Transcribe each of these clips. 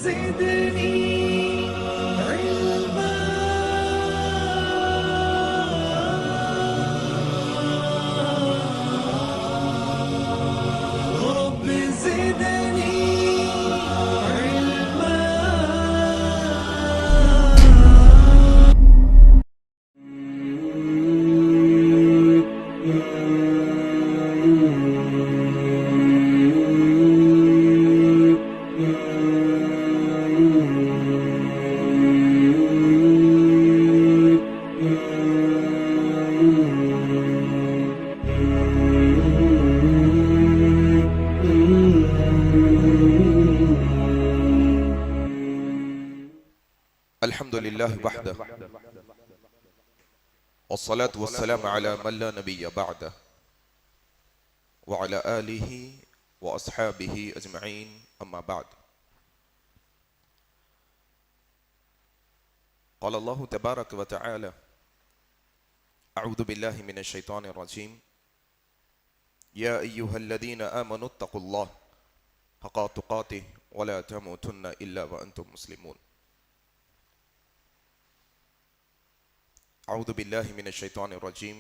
زدني علما رب زدني علما. الحمد لله وحده والصلاة والسلام على من لا نبي بعده وعلى آله وأصحابه أجمعين أما بعد. قال الله تبارك وتعالى: أعوذ بالله من الشيطان الرجيم. يا أيها الذين آمنوا اتقوا الله حق تقاته ولا تموتن إلا وأنتم مسلمون. اعوذ باللہ من الشیطان الرجیم.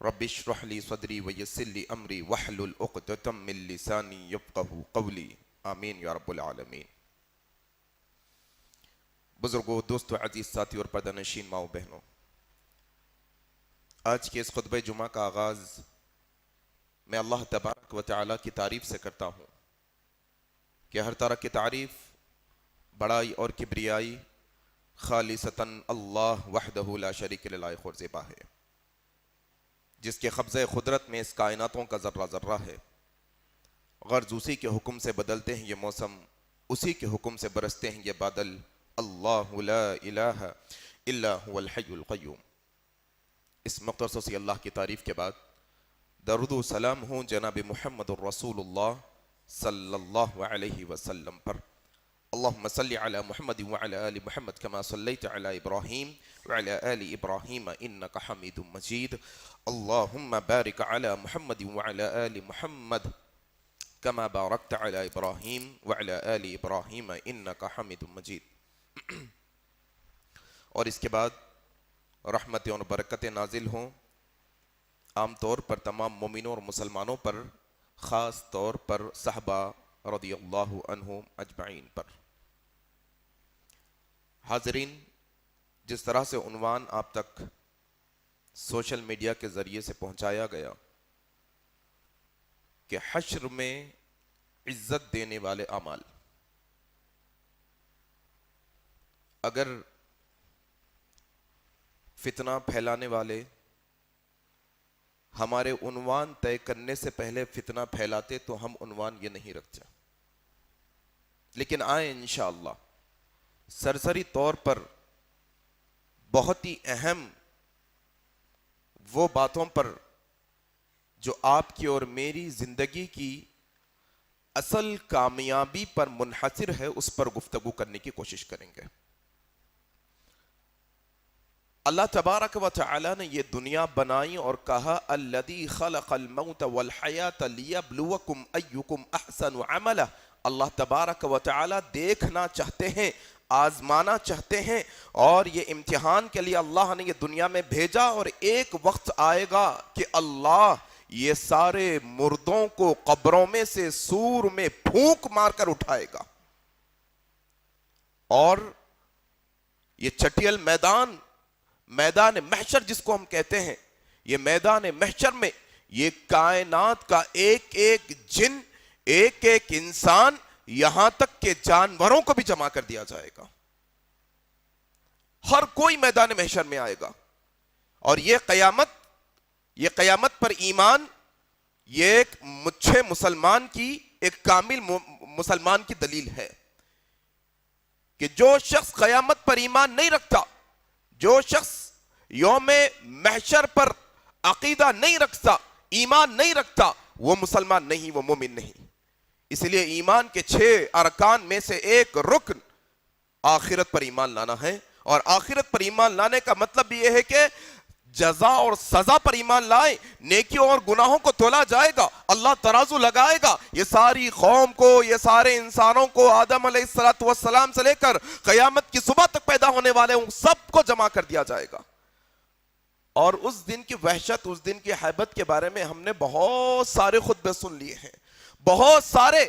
رب اشرح لي صدری ویسر لي امری واحلل عقدۃ من لسانی یفقہوا قولی. آمین یا رب العالمین. بزرگوں، دوستو، عزیز ساتھی اور پردہ نشین ماؤں بہنوں، آج کے اس خطبہ جمعہ کا آغاز میں اللہ تبارک و تعالیٰ کی تعریف سے کرتا ہوں کہ ہر طرح کی تعریف، بڑائی اور کبریائی خالصتاً اللہ وحدہ لا شریک لہ لائق اور زیبا ہے، جس کے قبضہ قدرت میں اس کائناتوں کا ذرہ ذرہ ہے. غرض اسی کے حکم سے بدلتے ہیں یہ موسم، اسی کے حکم سے برستے ہیں یہ بادل. اللہ لا الہ الا هو الحی القیوم. اس مختصر سی اللہ کی تعریف کے بعد درود و سلام ہوں جناب محمد الرسول اللہ صلی اللہ علیہ وسلم پر. اللہم صلی علی محمد وعلی آل محمد کما صلیت علی ابراہیم وعلی آل ابراہیم انکا حمید مجید. اللہم بارک علی محمد وعلی آل محمد کما بارکت علی ابراہیم وعلی آل ابراہیم انکا حمید مجید. اور اس کے بعد رحمتیں اور برکتیں نازل ہوں عام طور پر تمام مومنوں اور مسلمانوں پر، خاص طور پر صحابہ رضی اللہ عنہم اجمعین پر. حاضرین، جس طرح سے عنوان آپ تک سوشل میڈیا کے ذریعے سے پہنچایا گیا کہ حشر میں عزت دینے والے اعمال، اگر فتنہ پھیلانے والے ہمارے عنوان طے کرنے سے پہلے فتنہ پھیلاتے تو ہم عنوان یہ نہیں رکھتے. لیکن آئیں انشاءاللہ سرسری طور پر بہت ہی اہم وہ باتوں پر جو آپ کی اور میری زندگی کی اصل کامیابی پر منحصر ہے اس پر گفتگو کرنے کی کوشش کریں گے. اللہ تبارک و تعالی نے یہ دنیا بنائی اور کہا الذی خلق الموت والحیات لیبلوکم ایکم احسن عملا. اللہ تبارک و تعالی دیکھنا چاہتے ہیں، آزمانا چاہتے ہیں، اور یہ امتحان کے لیے اللہ نے یہ دنیا میں بھیجا. اور ایک وقت آئے گا کہ اللہ یہ سارے مردوں کو قبروں میں سے سور میں پھونک مار کر اٹھائے گا، اور یہ چٹیل میدان محشر جس کو ہم کہتے ہیں، یہ میدان محشر میں یہ کائنات کا ایک ایک جن، ایک ایک انسان، یہاں تک کہ جانوروں کو بھی جمع کر دیا جائے گا. ہر کوئی میدان محشر میں آئے گا. اور یہ قیامت پر ایمان، یہ ایک مچھے مسلمان کی، ایک کامل مسلمان کی دلیل ہے کہ جو شخص قیامت پر ایمان نہیں رکھتا، جو شخص یوم محشر پر عقیدہ نہیں رکھتا، ایمان نہیں رکھتا، وہ مسلمان نہیں، وہ مومن نہیں. اس لیے ایمان کے 6 ارکان میں سے ایک رکن آخرت پر ایمان لانا ہے. اور آخرت پر ایمان لانے کا مطلب یہ ہے کہ جزا اور سزا پر ایمان لائیں، نیکیوں اور گناہوں کو تولا جائے گا، اللہ ترازو لگائے گا، یہ ساری قوم کو، یہ سارے انسانوں کو، آدم علیہ السلام سے لے کر قیامت کی صبح تک پیدا ہونے والے ان سب کو جمع کر دیا جائے گا۔ اور اس دن کی وحشت، اس دن کی ہیبت کے بارے میں ہم نے بہت سارے خطبے سن لیے ہیں، بہت سارے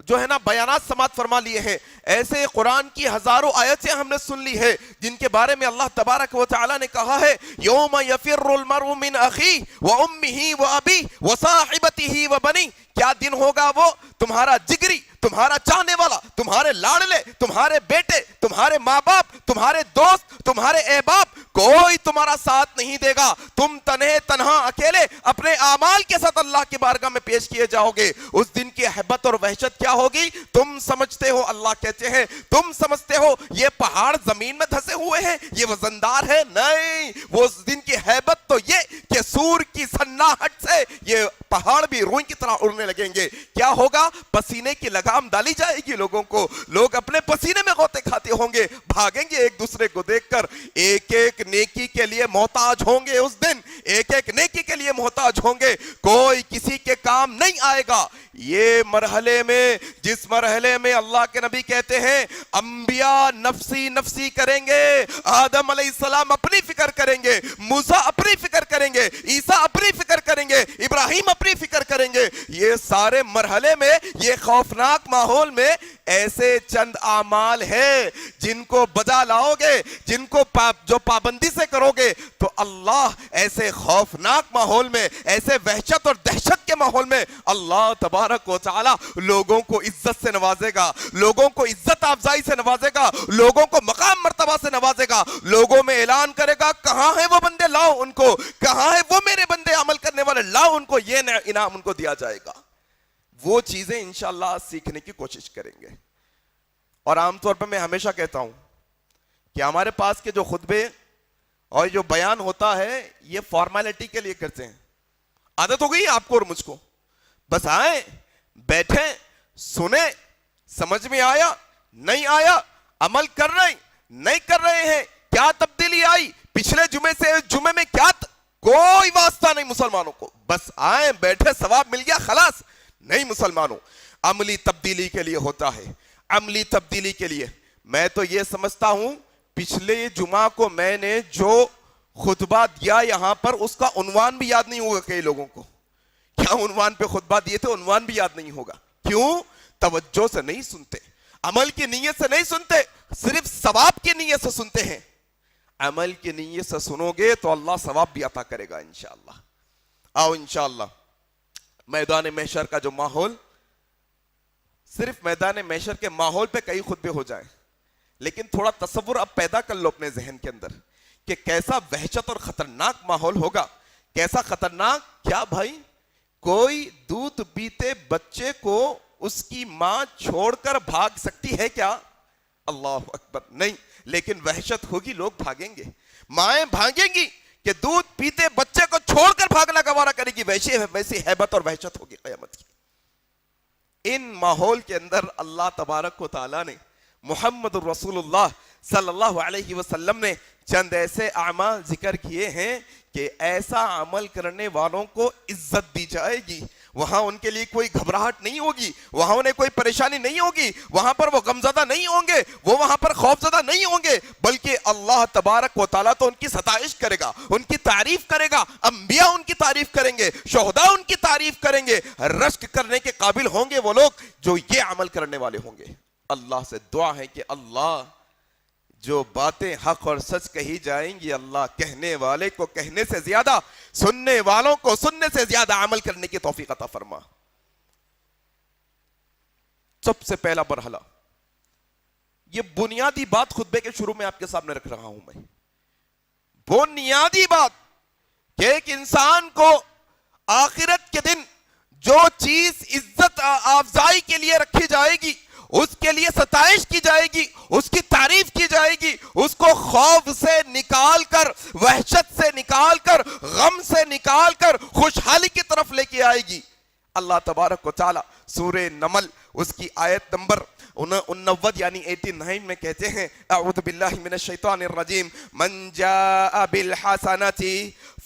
جو ہے نا بیانات سماعت فرما لیے ہیں، ایسے قرآن کی ہزاروں آیتیں ہم نے سن لی ہے جن کے بارے میں اللہ تبارک و تعالی نے کہا ہے یوم یفر المرء من اخیہ وامہ وابیہ وصاحبتہ وبنیہ، کیا دن ہوگا وہ تمہارا جگری، تمہارا چاہنے والا، تمہارے لاڑلے، تمہارے بیٹے، تمہارے ماں باپ، تمہارے دوست، تمہارے احباب، کوئی تمہارا ساتھ نہیں دے گا، تم تنہا اکیلے اپنے اعمال کے ساتھ اللہ کی بارگاہ میں پیش کیے جاؤ گے۔ اس دن کی ہیبت اور وحشت کیا ہوگی؟ تم سمجھتے ہو، اللہ کہتے ہیں تم سمجھتے ہو یہ پہاڑ زمین میں دھسے ہوئے ہیں، یہ وزندار ہے؟ نہیں، وہ اس دن کی ہیبت تو یہ کہ سور کی سناہٹ سے یہ پہاڑ بھی روئی کی طرح اڑنے لگیں گے۔ کیا ہوگا؟ پسینے کی لگام ڈالی جائے گی لوگوں کو، لوگ اپنے پسینے میں غوطے کھاتے ہوں گے، بھاگیں گے ایک دوسرے کو دیکھ کر، ایک ایک نیکی کے لیے محتاج ہوں گے، اس دن ایک ایک نیکی کے لیے محتاج ہوں گے، کوئی کسی کے کام نہیں آئے گا۔ یہ مرحلے میں، جس مرحلے میں اللہ کے نبی کہتے ہیں انبیاء نفسی نفسی کریں گے، آدم علیہ السلام اپنی فکر کریں گے، موسیٰ اپنی فکر کریں گے، عیسیٰ اپنی فکر کریں گے، ابراہیم اپنی فکر کریں گے، یہ سارے مرحلے میں، یہ خوفناک ماحول میں ایسے چند اعمال ہے جن کو بجا لاؤ گے، جن کو جو پابندی سے کرو گے تو اللہ ایسے خوفناک ماحول میں، ایسے وحشت اور دہشت کے ماحول میں اللہ تبارک و تعالی لوگوں کو عزت سے نوازے گا، لوگوں کو عزت افزائی سے نوازے گا، لوگوں کو مقام مرتبہ سے نوازے گا، لوگوں میں اعلان کرے گا کہاں ہیں وہ بندے، لاؤ ان کو، کہاں ہیں وہ میرے بندے عمل کرنے والے، لاؤ ان کو، یہ انعام ان کو دیا جائے گا۔ وہ چیزیں انشاءاللہ سیکھنے کی کوشش کریں گے۔ اور عام طور پر میں ہمیشہ کہتا ہوں کہ ہمارے پاس کے جو خطبے اور جو بیان ہوتا ہے یہ فارمیلٹی کے لیے کرتے ہیں، عادت ہو گئی آپ کو اور مجھ کو، بس آئیں بیٹھیں سنیں، سمجھ میں آیا نہیں آیا، عمل کر رہے نہیں کر رہے ہیں، کیا تبدیلی آئی پچھلے جمعے سے اس جمعے میں، کیا کوئی واسطہ نہیں مسلمانوں کو، بس آئیں بیٹھے ثواب مل گیا خلاص۔ نہیں مسلمانوں، عملی تبدیلی کے لیے ہوتا ہے، عملی تبدیلی کے لیے۔ میں تو یہ سمجھتا ہوں پچھلے جمعہ کو میں نے جو خطبہ دیا یہاں پر اس کا عنوان بھی یاد نہیں ہوگا کئی لوگوں کو، کیا عنوان پہ خطبہ دیے تھے عنوان بھی یاد نہیں ہوگا۔ کیوں؟ توجہ سے نہیں سنتے، عمل کی نیت سے نہیں سنتے، صرف ثواب کی نیت سے سنتے ہیں۔ عمل کی نیت سے سنو گے تو اللہ ثواب بھی عطا کرے گا انشاءاللہ۔ آؤ انشاءاللہ میدان محشر کا جو ماحول، صرف میدان محشر کے ماحول پہ کئی خطبے ہو جائیں، لیکن تھوڑا تصور اب پیدا کر لو اپنے ذہن کے اندر کہ کیسا وحشت اور خطرناک ماحول ہوگا، کیسا خطرناک۔ کیا بھائی کوئی دودھ پیتے بچے کو اس کی ماں چھوڑ کر بھاگ سکتی ہے کیا؟ اللہ اکبر، نہیں، لیکن وحشت ہوگی، لوگ بھاگیں گے، مائیں بھاگیں گی کہ دودھ پیتے بچے کو چھوڑ کر بھاگنا گوارا کرے گی، ویسی ہیبت اور وحشت ہوگی قیامت کی۔ ان ماحول کے اندر اللہ تبارک و تعالیٰ نے، محمد رسول اللہ صلی اللہ علیہ وسلم نے چند ایسے اعمال ذکر کیے ہیں کہ ایسا عمل کرنے والوں کو عزت دی جائے گی، وہاں ان کے لیے کوئی گھبراہٹ نہیں ہوگی، وہاں انہیں کوئی پریشانی نہیں ہوگی، وہاں پر وہ غمزدہ نہیں ہوں گے، وہ وہاں پر خوفزدہ نہیں ہوں گے، بلکہ اللہ تبارک و تعالیٰ تو ان کی ستائش کرے گا، ان کی تعریف کرے گا، انبیاء ان کی تعریف کریں گے، شہداء ان کی تعریف کریں گے، رشک کرنے کے قابل ہوں گے وہ لوگ جو یہ عمل کرنے والے ہوں گے۔ اللہ سے دعا ہے کہ اللہ جو باتیں حق اور سچ کہی جائیں گی، اللہ کہنے والے کو کہنے سے زیادہ، سننے والوں کو سننے سے زیادہ عمل کرنے کی توفیق عطا فرما۔ سب سے پہلا مرحلہ، یہ بنیادی بات خطبے کے شروع میں آپ کے سامنے رکھ رہا ہوں میں، بنیادی بات کہ ایک انسان کو آخرت کے دن جو چیز عزت افزائی کے لیے رکھی جائے گی، اس کے لیے ستائش کی جائے گی، اس کی تعریف کی جائے گی، اس کو خوف سے نکال کر، وحشت سے نکال کر، غم سے نکال کر خوشحالی کی طرف لے کے آئے گی۔ اللہ تبارک و تعالی سورہ نمل اس کی آیت نمبر 89 یعنی 89 میں کہتے ہیں، اعوذ باللہ من الشیطان الرجیم، من جاء بالحسنۃ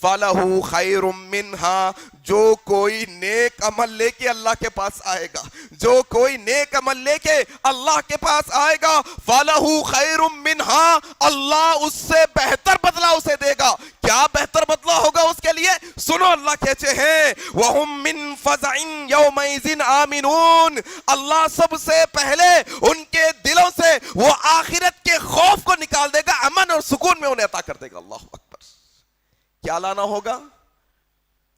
فَلَهُ خَيْرٌ مِّنْهَا, جو کوئی نیک عمل لے کے اللہ کے پاس آئے گا, جو کوئی نیک عمل لے کے اللہ کے پاس آئے گا, فَلَهُ خَيْرٌ مِّنْهَا, اللہ اس سے بہتر بدلہ اسے دے گا. کیا بہتر بدلہ ہوگا اس کے لیے؟ سنو, اللہ کہتے ہیں وَهُم مِّن فَزَعٍ يَوْمَئِذٍ آمِنُونَ, اللہ سب سے پہلے ان کے دلوں سے وہ آخرت کے خوف کو نکال دے گا, امن اور سکون میں انہیں عطا کر دے گا. اللہ اکبر. کیا لانا ہوگا؟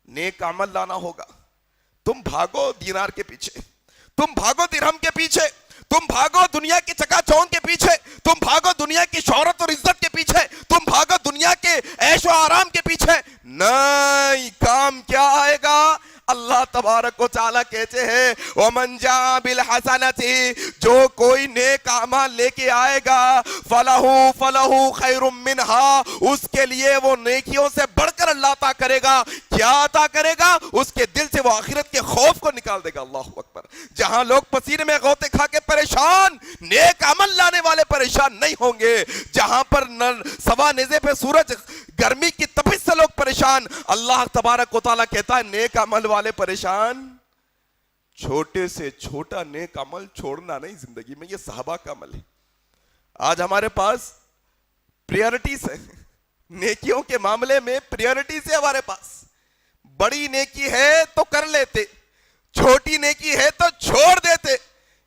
نیک عمل لانا ہوگا. تم بھاگو دینار کے پیچھے, تم بھاگو درہم کے پیچھے, تم بھاگو دنیا کی چکا چوند کے پیچھے, تم بھاگو دنیا کی شہرت اور عزت کے پیچھے, تم بھاگو دنیا کے عیش و آرام کے پیچھے. نہیں, کام کیا آئے گا؟ اللہ تبارک و تعالیٰ کہتے ہیں وَمَنْ جَاءَ بِالْحَسَنَةِ, جو کوئی نیک اعمال لے کے آئے گا, فَلَهُ خَيْرٌ مِّنْهَا, اس کے لیے وہ نیکیوں سے بڑھ کر اللہ عطا کرے گا. کیا عطا کرے گا؟ اس کے دل سے وہ آخرت کے خوف کو نکال دے گا. اللہ اکبر. جہاں لوگ پسینے میں غوطے کھا کے پریشان, نیک عمل لانے والے پریشان نہیں ہوں گے. جہاں پر سوا نیزے پہ سورج گرمی کی تپش سے لوگ پریشان, اللہ تبارک و تعالیٰ کہتا ہے نیک عمل والے پریشان. چھوٹے سے چھوٹا نیک عمل چھوڑنا نہیں زندگی میں, یہ صحابہ کا عمل ہے. آج ہمارے پاس پریورٹیز ہے, نیکیوں کے معاملے میں پریورٹیز ہے ہمارے پاس. بڑی نیکی ہے تو کر لیتے, چھوٹی نیکی ہے تو چھوڑ دیتے.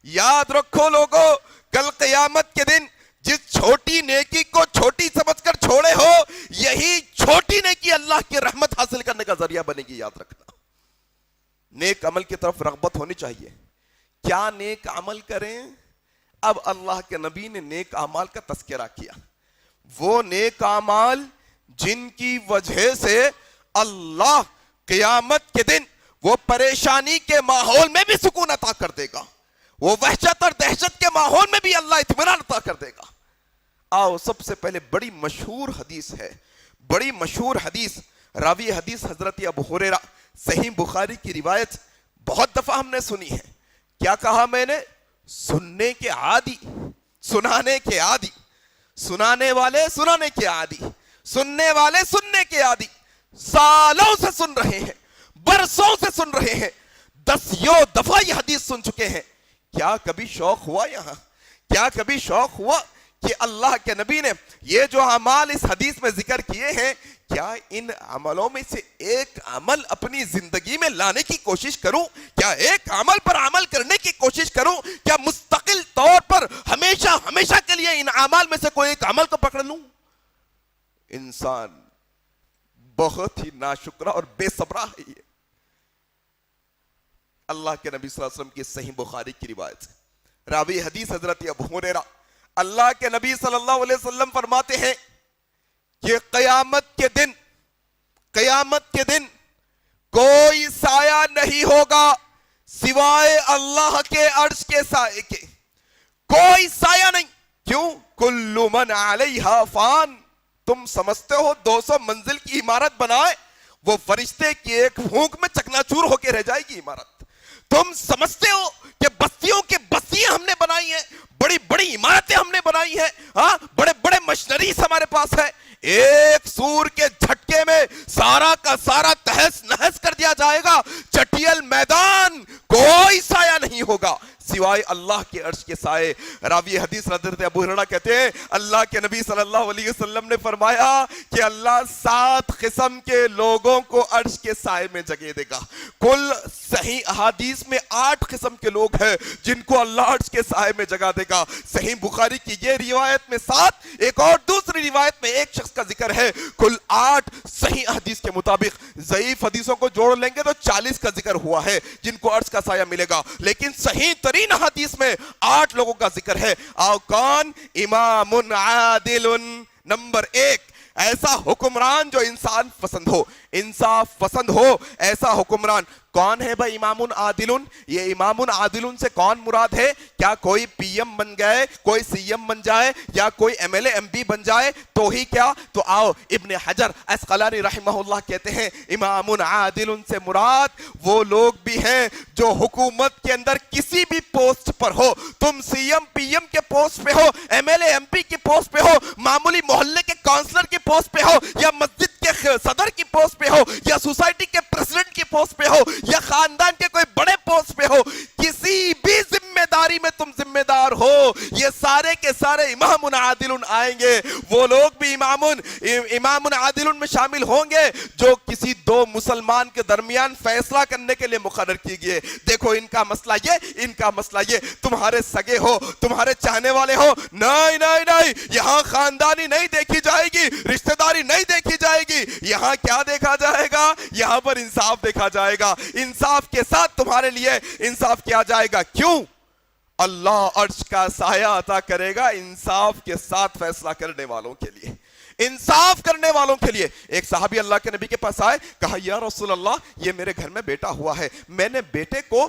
یاد رکھو لوگو, کل قیامت کے دن جس چھوٹی نیکی کو چھوٹی سمجھ کر چھوڑے ہو, یہی چھوٹی نیکی اللہ کی رحمت حاصل کرنے کا ذریعہ بنے گی. یاد رکھنا, نیک عمل کی طرف رغبت ہونی چاہیے. کیا نیک عمل کریں؟ اب اللہ کے نبی نے نیک اعمال کا تذکرہ کیا. وہ نیک اعمال جن کی وجہ سے اللہ قیامت کے دن وہ پریشانی کے ماحول میں بھی سکون عطا کر دے گا, وہ وحشت اور دہشت کے ماحول میں بھی اللہ اطمینان عطا کر دے گا. آؤ, سب سے پہلے بڑی مشہور حدیث ہے, بڑی مشہور حدیث, راوی حدیث حضرت ابو ہریرہ, صحیح بخاری کی روایت, بہت دفعہ ہم نے سنی ہے. کیا کہا میں نے؟ سننے کے عادی, سنانے کے عادی, سنانے والے سنانے کے عادی, سننے والے سننے کے عادی. سالوں سے سن رہے ہیں, برسوں سے سن رہے ہیں, دسیوں دفعہ یہ حدیث سن چکے ہیں. کیا کبھی شوق ہوا یہاں, کیا کبھی شوق ہوا کہ اللہ کے نبی نے یہ جو اعمال اس حدیث میں ذکر کیے ہیں, کیا ان عملوں میں سے ایک عمل اپنی زندگی میں لانے کی کوشش کروں؟ کیا ایک عمل پر عمل کرنے کی کوشش کروں؟ کیا مستقل طور پر ہمیشہ ہمیشہ کے لیے ان اعمال میں سے کوئی ایک عمل کو پکڑ لوں؟ انسان بہت ہی ناشکرا اور بے صبرا ہے. یہ اللہ کے نبی صلی اللہ علیہ وسلم کی صحیح بخاری کی روایت, راوی حدیث حضرت ابو ہریرہ, اللہ کے نبی صلی اللہ علیہ وسلم فرماتے ہیں کہ قیامت کے دن کوئی سایہ نہیں ہوگا سوائے اللہ کے عرش کے سائے کے. کوئی سایہ نہیں. کیوں؟ کل من علیہا فان. تم سمجھتے ہو 200 منزل کی عمارت بنائے, وہ فرشتے کی ایک پھونک میں چکنا چور ہو کے رہ جائے گی عمارت. تم سمجھتے ہو کہ بستیوں کے بستیاں ہم نے بنائی ہیں, بڑی بڑی عمارتیں ہم نے بنائی ہیں, ہاں بڑے بڑے مشنریز ہمارے پاس ہے, ایک سور کے جھٹکے میں سارا کا سارا تہس نہس کر دیا جائے گا. چٹیل میدان, کوئی سایہ نہیں ہوگا سوائے اللہ کے عرش کے سائے. راوی حدیث حضرت ابو ہریرہ کہتے ہیں اللہ کے نبی صلی اللہ علیہ وسلم نے فرمایا کہ اللہ 7 قسم کے لوگوں کو عرش کے سائے میں جگہ دے گا. کل صحیح احادیث میں 8 قسم کے لوگ ہیں جن کو اللہ عرش کے سائے میں جگہ دے گا. صحیح بخاری کی یہ روایت میں 7, ایک اور دوسری روایت میں ایک شخص کا ذکر ہے. کل 8 صحیح حدیث کے مطابق. ضعیف حدیثوں کو جوڑ لیں گے تو 40 کا ذکر ہوا ہے جن کو عرش کا سایہ ملے گا, لیکن صحیح ترین حدیث میں 8 لوگوں کا ذکر ہے. آؤ کون؟ امام عادل. نمبر 1, ایسا حکمران جو انسان پسند ہو, انصاف پسند ہو, ایسا حکمران. کون ہے بھائی امام عادل؟ یہ امام عادل سے کون مراد ہے؟ کیا کوئی پی ایم بن گئے, کوئی سی ایم بن جائے, یا کوئی M L A M P بن جائے تو ہی کیا؟ تو آؤ ابن حجر عسقلانی رحمہ اللہ کہتے ہیں امام عادل سے مراد وہ لوگ بھی ہیں جو حکومت کے اندر کسی بھی پوسٹ پر ہو. تم سی ایم پی ایم کے پوسٹ پہ ہو, M L A M P کی پوسٹ پہ ہو, معمولی محلے کے کونسلر کی پوسٹ پہ ہو, یا مسجد کے صدر کی پوسٹ یا سوسائٹی کے پریزیڈنٹ کی پوسٹ پہ ہو یا خاندان کے کوئی بڑے پوسٹ پہ ہو, کسی بھی ذمہ داری میں تم ذمہ دار ہو, یہ سارے کے سارے امام عادل آئیں گے. وہ لوگ بھی امام عادل میں شامل ہوں گے جو کسی دو مسلمان کے درمیان فیصلہ کرنے کے لیے مقرر کی گئے. دیکھو ان کا مسئلہ یہ, ان کا مسئلہ یہ. تمہارے سگے ہو, تمہارے چاہنے والے ہو, نہیں نہیں نہیں, یہاں خاندانی نہیں دیکھی جائے گی, رشتہ داری نہیں دیکھی جائے گی. یہاں کیا دیکھا جائے گا؟ یہاں پر انصاف دیکھا جائے گا. انصاف کے ساتھ تمہارے لیے انصاف کیا جائے گا. کیوں؟ اللہ عرش کا سایہ عطا کرے گا انصاف کے ساتھ فیصلہ کرنے والوں کے لیے, انصاف کرنے والوں کے لیے. ایک صحابی اللہ کے نبی کے پاس آئے, کہا یا رسول اللہ, یہ میرے گھر میں بیٹا ہوا ہے, میں نے بیٹے کو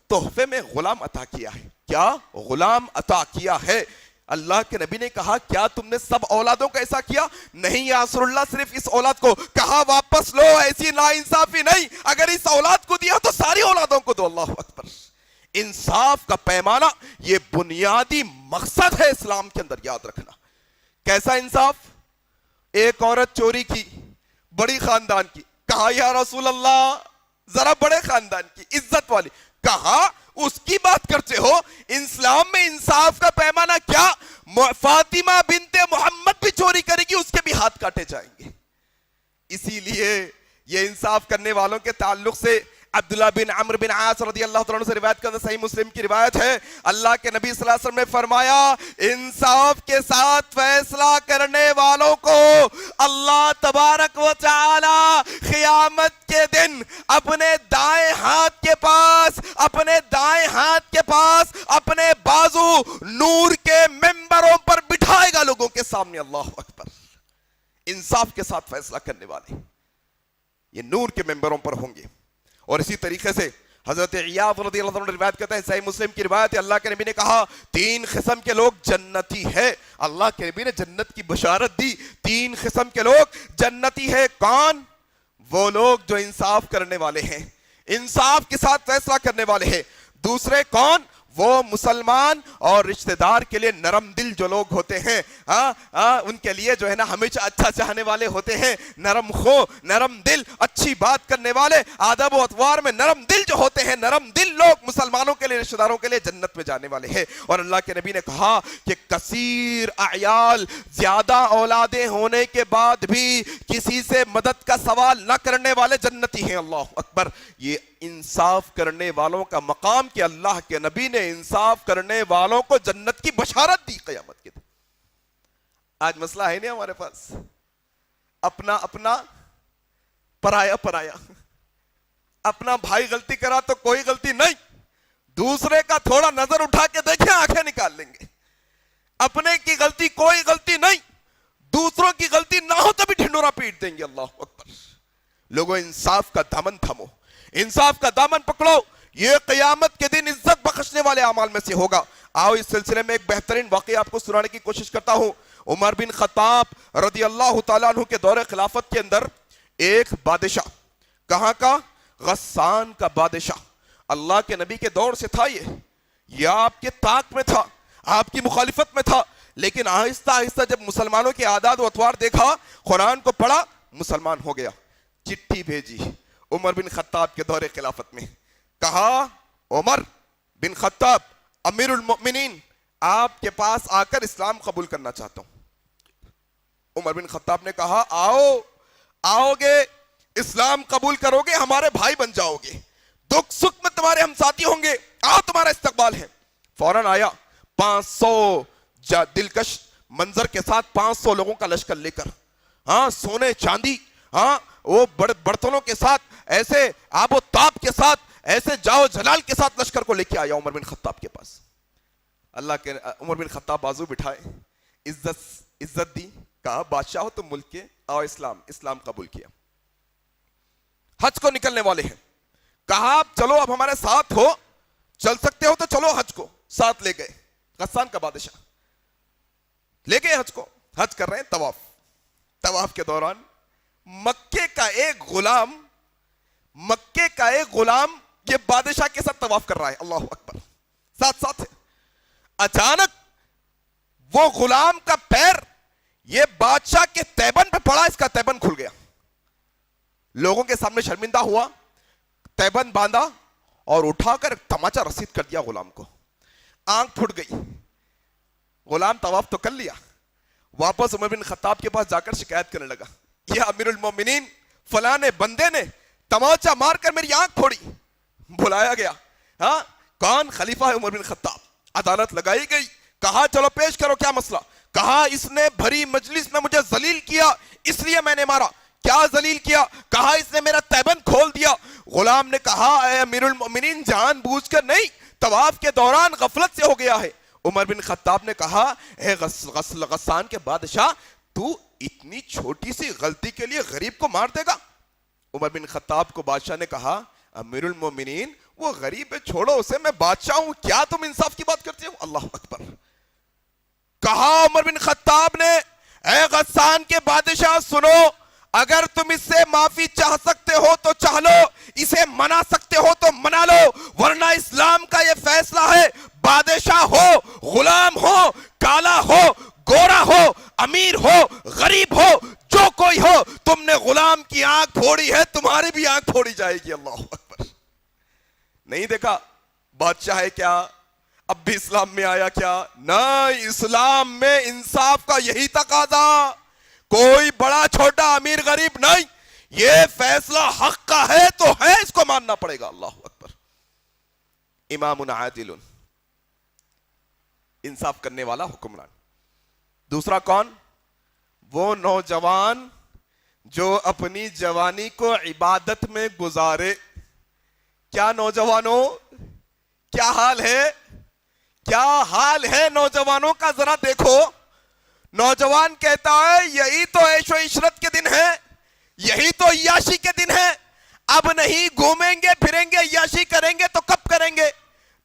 تحفے میں غلام عطا کیا ہے. کیا غلام عطا کیا ہے؟ اللہ کے نبی نے کہا کیا تم نے سب اولادوں کا ایسا کیا؟ نہیں یا رسول اللہ, صرف اس اولاد کو. کہا واپس لو, ایسی ناانصافی نہیں, اگر اس اولاد کو دیا تو ساری اولادوں کو دو. اللہ اکبر. انصاف کا پیمانہ یہ بنیادی مقصد ہے اسلام کے اندر, یاد رکھنا. کیسا انصاف؟ ایک عورت چوری کی, بڑی خاندان کی, کہا یا رسول اللہ ذرا بڑے خاندان کی, عزت والی. کہا اس کی بات کرتے ہو, اسلام میں انصاف کا پیمانہ کیا؟ فاطمہ بنت محمد بھی چوری کرے گی, اس کے بھی ہاتھ کاٹے جائیں گے. اسی لیے یہ انصاف کرنے والوں کے تعلق سے عبداللہ بن عمرو بن عاص رضی اللہ تعالیٰ عنہ سے روایت کرنا, صحیح مسلم کی روایت ہے, اللہ کے نبی صلی اللہ علیہ وسلم نے فرمایا انصاف کے ساتھ فیصلہ کرنے والوں کو اللہ تبارک و تعالی قیامت کے دن اپنے دائیں ہاتھ کے پاس, اپنے دائیں ہاتھ کے پاس اپنے بازو نور کے ممبروں پر بٹھائے گا لوگوں کے سامنے. اللہ اکبر. انصاف کے ساتھ فیصلہ کرنے والے یہ نور کے ممبروں پر ہوں گے. اور اسی طریقے سے حضرت عیاض رضی اللہ عنہ روایت کرتے ہیں, صحیح مسلم کی روایت ہے, اللہ کے نبی نے کہا 3 قسم کے لوگ جنتی ہے. اللہ کے نبی نے جنت کی بشارت دی, 3 قسم کے لوگ جنتی ہے. کون؟ وہ لوگ جو انصاف کرنے والے ہیں, انصاف کے ساتھ فیصلہ کرنے والے ہیں. دوسرے کون؟ وہ مسلمان اور رشتہ دار کے لیے نرم دل جو لوگ ہوتے ہیں, ان کے لیے جو ہے نا ہمیشہ اچھا چاہنے والے ہوتے ہیں, نرم خو, نرم دل, اچھی بات کرنے والے, آداب و اطوار میں نرم دل جو ہوتے ہیں, نرم دل لوگ مسلمانوں کے لیے, رشتہ داروں کے لیے جنت میں جانے والے ہیں. اور اللہ کے نبی نے کہا کہ کثیر اعیال, زیادہ اولادیں ہونے کے بعد بھی کسی سے مدد کا سوال نہ کرنے والے جنتی ہیں. اللہ اکبر. یہ انصاف کرنے والوں کا مقام کہ اللہ کے نبی نے انصاف کرنے والوں کو جنت کی بشارت دی قیامت کے دن. آج مسئلہ ہے نہیں ہمارے پاس, اپنا اپنا پرایا پرایا. اپنا بھائی غلطی کرا تو کوئی غلطی نہیں, دوسرے کا تھوڑا نظر اٹھا کے دیکھیں آنکھیں نکال لیں گے. اپنے کی غلطی کوئی غلطی نہیں, دوسروں کی غلطی نہ ہو تو بھی ڈھنڈورا پیٹ دیں گے. اللہ اکبر. لوگوں انصاف کا دامن تھمو, انصاف کا دامن پکڑو, یہ قیامت کے دن عزت بخشنے والے اعمال میں سے ہوگا. آؤ اس سلسلے میں ایک بہترین واقعہ آپ کو سنانے کی کوشش کرتا ہوں. عمر بن خطاب رضی اللہ تعالیٰ عنہ کے دور خلافت کے اندر ایک بادشاہ, کہاں کا؟ غسان کا بادشاہ. اللہ کے نبی کے دور سے تھا, یہ آپ کے طاق میں تھا, آپ کی مخالفت میں تھا, لیکن آہستہ آہستہ جب مسلمانوں کے عادات و اطوار دیکھا, قرآن کو پڑھا, مسلمان ہو گیا. چٹھی بھیجی عمر بن خطاب کے دور خلافت میں, کہا عمر بن خطاب امیر المؤمنین, آپ کے پاس آ کر اسلام قبول کرنا چاہتا ہوں. عمر بن خطاب نے کہا آؤ گے, اسلام قبول کرو گے, ہمارے بھائی بن جاؤ گے, دکھ سکھ میں تمہارے ہم ساتھی ہوں گے, آؤ تمہارا استقبال ہے. فوراً آیا 500 دلکش منظر کے ساتھ, 500 لوگوں کا لشکر لے کر, سونے چاندی, وہ برتنوں کے ساتھ, ایسے آب و تاب کے ساتھ, ایسے جاؤ جلال کے ساتھ لشکر کو لے کے آیا عمر بن خطاب کے پاس. اللہ کے عمر بن خطاب بازو بٹھائے, عزت دی, کہا بادشاہ ہو تم ملک کے, آؤ اسلام قبول کیا. حج کو نکلنے والے ہیں, کہا آپ چلو, اب ہمارے ساتھ ہو, چل سکتے ہو تو چلو حج کو. ساتھ لے گئے, غسان کا بادشاہ لے گئے حج کو. حج کر رہے ہیں, طواف کے دوران مکے کا ایک غلام یہ بادشاہ کے ساتھ طواف کر رہا ہے. اللہ اکبر. ساتھ ہے. اچانک وہ غلام کا پیر یہ بادشاہ کے تیبن پہ پڑا, اس کا تیبن کھل گیا. لوگوں کے سامنے شرمندہ ہوا, تیبند باندھا اور اٹھا کر تماچا رسید کر دیا غلام کو. آنکھ پھٹ گئی. غلام طواف تو کر لیا, واپس عمر بن خطاب کے پاس جا کر شکایت کرنے لگا, یہ امیر المومنین فلاں بندے نے تماچا مار کر میری آنکھ پھوڑی. بلایا گیا, ہاں کون؟ خلیفہ ہے عمر بن خطاب. عدالت لگائی گئی, کہا چلو پیش کرو کیا مسئلہ. کہا اس نے بھری مجلس میں مجھے ذلیل کیا اس لیے میں نے مارا. کیا ذلیل کیا؟ کہا اس نے میرا تیبند کھول دیا. غلام نے کہا اے امیر المؤمنین جان بوجھ کر نہیں, طواف کے دوران غفلت سے ہو گیا ہے. عمر بن خطاب نے کہا اے غسان کے بادشاہ, تو اتنی چھوٹی سی غلطی کے لیے غریب کو مار دے گا؟ عمر بن خطاب کو بادشاہ نے کہا امیر المومنین وہ غریب ہے, چھوڑو اسے, میں بادشاہ ہوں, کیا تم انصاف کی بات کرتے ہو؟ اللہ اکبر. کہا عمر بن خطاب نے اے غسان کے بادشاہ سنو, اگر تم اس سے معافی چاہ سکتے ہو تو چاہ لو, اسے منا سکتے ہو تو منا لو, ورنہ اسلام کا یہ فیصلہ ہے, بادشاہ ہو, غلام ہو, کالا ہو, گورا ہو, امیر ہو, غریب ہو, جو کوئی ہو, تم نے غلام کی آنکھ پھوڑی ہے, تمہاری بھی آنکھ پھوڑی جائے گی. اللہ اکبر. نہیں دیکھا بادشاہ ہے کیا, اب بھی اسلام میں آیا کیا؟ نہیں, اسلام میں انصاف کا یہی تقاضا, کوئی بڑا چھوٹا امیر غریب نہیں, یہ فیصلہ حق کا ہے تو ہے, اس کو ماننا پڑے گا. اللہ اکبر. امام عادل, انصاف کرنے والا حکمران. دوسرا کون؟ وہ نوجوان جو اپنی جوانی کو عبادت میں گزارے. کیا نوجوانوں, کیا حال ہے, کیا حال ہے نوجوانوں کا, ذرا دیکھو. نوجوان کہتا ہے یہی تو عیش و عشرت کے دن ہے, یہی تو عیاشی کے دن ہے, اب نہیں گھومیں گے پھریں گے عیاشی کریں گے تو کب کریں گے؟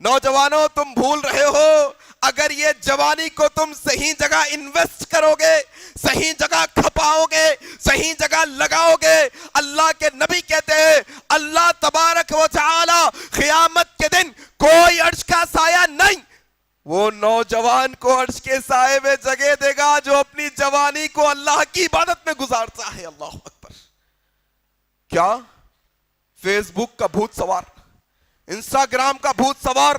نوجوانوں تم بھول رہے ہو, اگر یہ جوانی کو تم صحیح جگہ انویسٹ کرو گے, صحیح جگہ کھپاؤ گے, صحیح جگہ لگاؤ گے, اللہ کے نبی کہتے ہیں اللہ تبارک و تعالی قیامت کے دن کوئی عرش کا سایہ نہیں, وہ نوجوان کو عرش کے سائے میں جگہ دے گا جو اپنی جوانی کو اللہ کی عبادت میں گزارتا ہے. اللہ اکبر. کیا فیس بک کا بھوت سوار, انسٹاگرام کا بھوت سوار,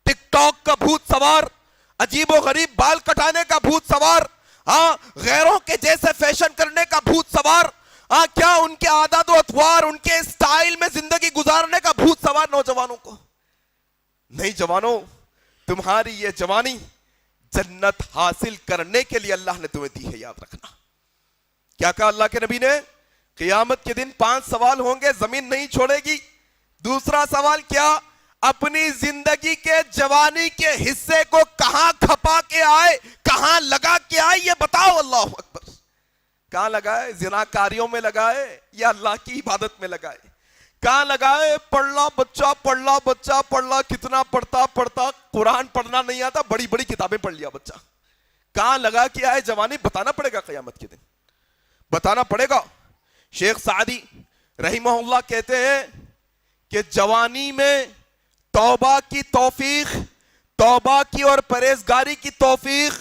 ٹک ٹاک کا بھوت سوار, عجیب و غریب بال کٹانے کا بھوت سوار, ہاں غیروں کے جیسے فیشن کرنے کا بھوت سوار, ہاں کیا ان کے عادات و اطوار, ان کے اسٹائل میں زندگی گزارنے کا بھوت سوار نوجوانوں کو نہیں. جوانوں تمہاری یہ جوانی جنت حاصل کرنے کے لیے اللہ نے تمہیں دی ہے, یاد رکھنا. کیا کہا اللہ کے نبی نے؟ قیامت کے دن 5 سوال ہوں گے, زمین نہیں چھوڑے گی. دوسرا سوال کیا؟ اپنی زندگی کے جوانی کے حصے کو کہاں کھپا کے آئے, کہاں لگا کے آئے, یہ بتاؤ. اللہ اکبر. کہاں لگائے؟ زناکاریوں میں لگائے یا اللہ کی عبادت میں لگائے؟ کہاں لگائے؟ پڑھنا بچہ, پڑھنا بچہ, پڑھنا کتنا پڑھتا پڑھتا, قرآن پڑھنا نہیں آتا, بڑی بڑی کتابیں پڑھ لیا بچہ. کہاں لگا کے آئے جوانی؟ بتانا پڑے گا قیامت کے دن, بتانا پڑے گا. شیخ سعدی رحمہ اللہ کہتے ہیں کہ جوانی میں توبہ کی توفیق, توبہ کی اور پرہیزگاری کی توفیق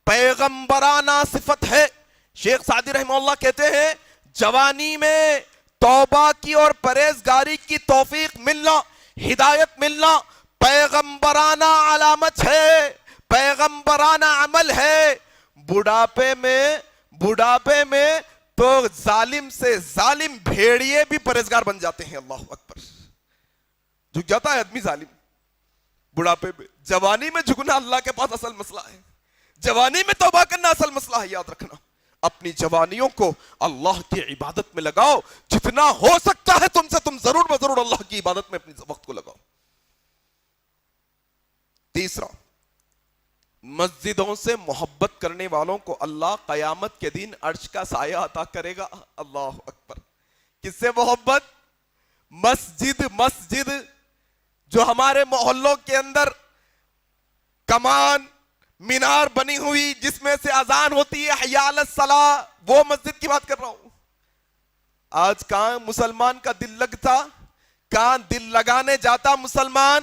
پیغمبرانہ صفت ہے. شیخ سعدی رحمہ اللہ کہتے ہیں جوانی میں توبہ کی اور پرہیزگاری کی توفیق ملنا, ہدایت ملنا پیغمبرانہ علامت ہے, پیغمبرانہ عمل ہے. بڑھاپے میں تو ظالم سے ظالم بھیڑیے بھی پرہیزگار بن جاتے ہیں. اللہ اکبر. جھک جاتا ہے آدمی ظالم بڑھاپے میں, جوانی میں جھکنا اللہ کے پاس اصل مسئلہ ہے, جوانی میں توبہ کرنا اصل مسئلہ ہے. یاد رکھنا اپنی جوانیوں کو اللہ کی عبادت میں لگاؤ, جتنا ہو سکتا ہے تم سے تم ضرور بضرور اللہ کی عبادت میں اپنے وقت کو لگاؤ. تیسرا, مسجدوں سے محبت کرنے والوں کو اللہ قیامت کے دن عرش کا سایہ عطا کرے گا. اللہ اکبر. کس سے محبت؟ مسجد جو ہمارے محلوں کے اندر کمان مینار بنی ہوئی جس میں سے اذان ہوتی ہے حی علی الصلاۃ, وہ مسجد کی بات کر رہا ہوں. آج کہاں مسلمان کا دل لگتا, کہاں دل لگانے جاتا مسلمان,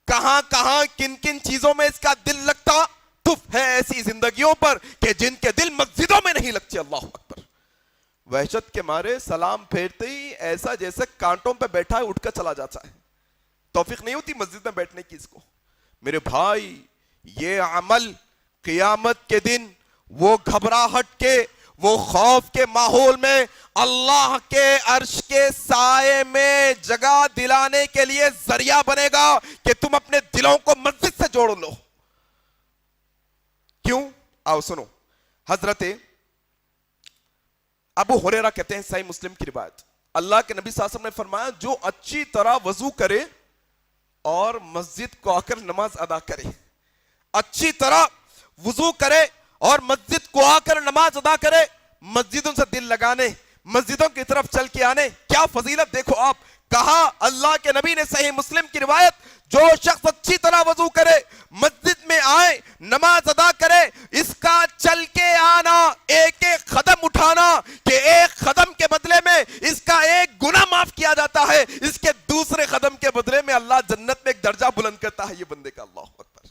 کہاں کن کن چیزوں میں اس کا دل لگتا. تف ہے ایسی زندگیوں پر کہ جن کے دل مسجدوں میں نہیں لگتے. اللہ اکبر. وحشت کے مارے سلام پھیرتے ہی ایسا جیسے کانٹوں پہ بیٹھا ہے اٹھ کر چلا جاتا ہے. توفیق نہیں ہوتی مسجد میں بیٹھنے کی اس کو. میرے بھائی یہ عمل قیامت کے دن وہ گھبراہٹ کے وہ خوف کے ماحول میں اللہ کے عرش کے سائے میں جگہ دلانے کے لیے ذریعہ بنے گا کہ تم اپنے دلوں کو مسجد سے جوڑ لو. کیوں؟ آؤ سنو. حضرت ابو ہریرہ کہتے ہیں صحیح مسلم کی روایت, اللہ کے نبی صلی اللہ علیہ وسلم نے فرمایا جو اچھی طرح وضو کرے اور مسجد کو آ کر نماز ادا کرے, اچھی طرح وضو کرے اور مسجد کو آ کر نماز ادا کرے, مسجدوں سے دل لگانے, مسجدوں کی طرف چل کے آنے, کیا فضیلت دیکھو آپ. کہا اللہ کے نبی نے صحیح مسلم کی روایت, جو شخص اچھی طرح وضو کرے, مسجد میں آئے, نماز ادا کرے, اس کا چل کے آنا, ایک ایک قدم اٹھانا کہ ایک قدم کے بدلے میں اس کا ایک گناہ معاف کیا جاتا ہے, اس کے دوسرے قدم کے بدلے میں اللہ جنت میں ایک درجہ بلند کرتا ہے یہ بندے کا. اللہ اکبر.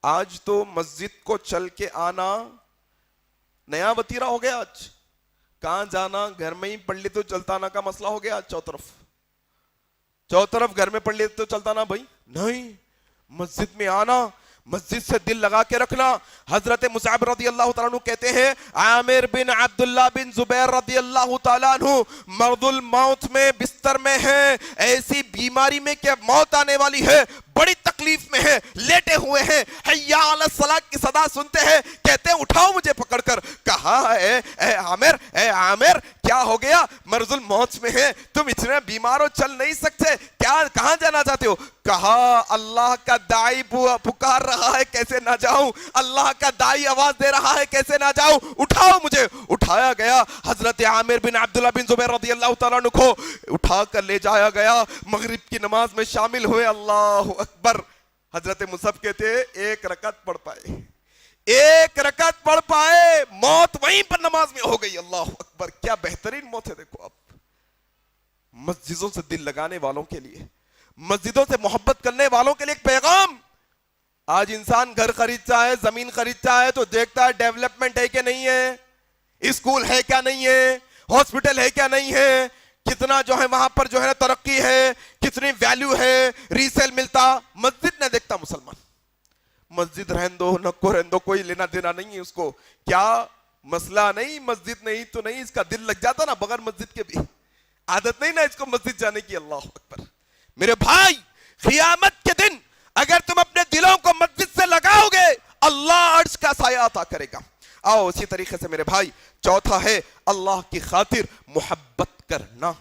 آج تو مسجد کو چل کے آنا نیا وتیرہ ہو گیا. آج کہاں جانا, گھر میں ہی پڑھ لی تو چلتا نا کا مسئلہ ہو گیا. چوطرف گھر میں پڑھ لی تو چلتا نا بھائی, نہیں, مسجد میں آنا, مسجد سے دل لگا کے رکھنا. حضرت مصعب رضی اللہ تعالیٰ عنہ کہتے ہیں عامر بن عبداللہ بن زبیر رضی اللہ تعالیٰ عنہ مرض الموت میں بستر میں ہیں, ایسی بیماری میں کہ موت آنے والی ہے, بڑی تکلیف میں ہے, لیٹے ہوئے ہیں, حی علی الصلاۃ کی صدا سنتے ہیں, کہتے ہیں اٹھاؤ مجھے پکڑ کر. کہا اے عامر کیا ہو گیا, مرض الموت میں ہے, تم اتنے بیمار ہو, چل نہیں سکتے, کیا کہاں جانا چاہتے ہو. کہا اللہ کا داعی پکار رہا ہے, کیسے نہ جاؤں, اللہ کا داعی آواز دے رہا ہے, کیسے نہ جاؤں, اٹھاؤ مجھے. اٹھایا گیا, حضرت عامر بن عبداللہ بن زبیر رضی اللہ تعالیٰ عنہ کو اٹھا کر لے جایا گیا, مغرب کی نماز میں شامل ہوئے. اللہ اکبر. حضرت مصعب کہتے ایک رکعت پڑھ پائے, ایک رکعت پڑھ پائے, موت وہیں پر نماز میں ہو گئی. اللہ اکبر. کیا بہترین موت ہے دیکھو آپ. مسجدوں سے دل لگانے والوں کے لیے, مسجدوں سے محبت کرنے والوں کے لیے ایک پیغام. آج انسان گھر خریدتا ہے, زمین خریدتا ہے تو دیکھتا ہے ڈیولپمنٹ ہے کہ نہیں ہے, اسکول ہے کیا نہیں ہے, ہاسپٹل ہے کیا نہیں ہے, کتنا جو ہے وہاں پر جو ہے ترقی ہے, کتنی ویلیو ہے, ریسیل ملتا. مسجد نہ دیکھتا مسلمان. مسجد رہن دو, نکو رہن دو, کوئی لینا دینا نہیں ہے اس کو. کیا مسئلہ نہیں, مسجد نہیں تو نہیں, اس کا دل لگ جاتا نا بغیر مسجد کے بھی, عادت نہیں نا اس کو مسجد جانے کی. اللہ اکبر. میرے بھائی قیامت کے دن اگر تم اپنے دلوں کو مسجد سے لگاؤ گے, اللہ عرش کا سایہ عطا کرے گا. آؤ اسی طریقے سے میرے بھائی چوتھا ہے اللہ کی خاطر محبت کرنا.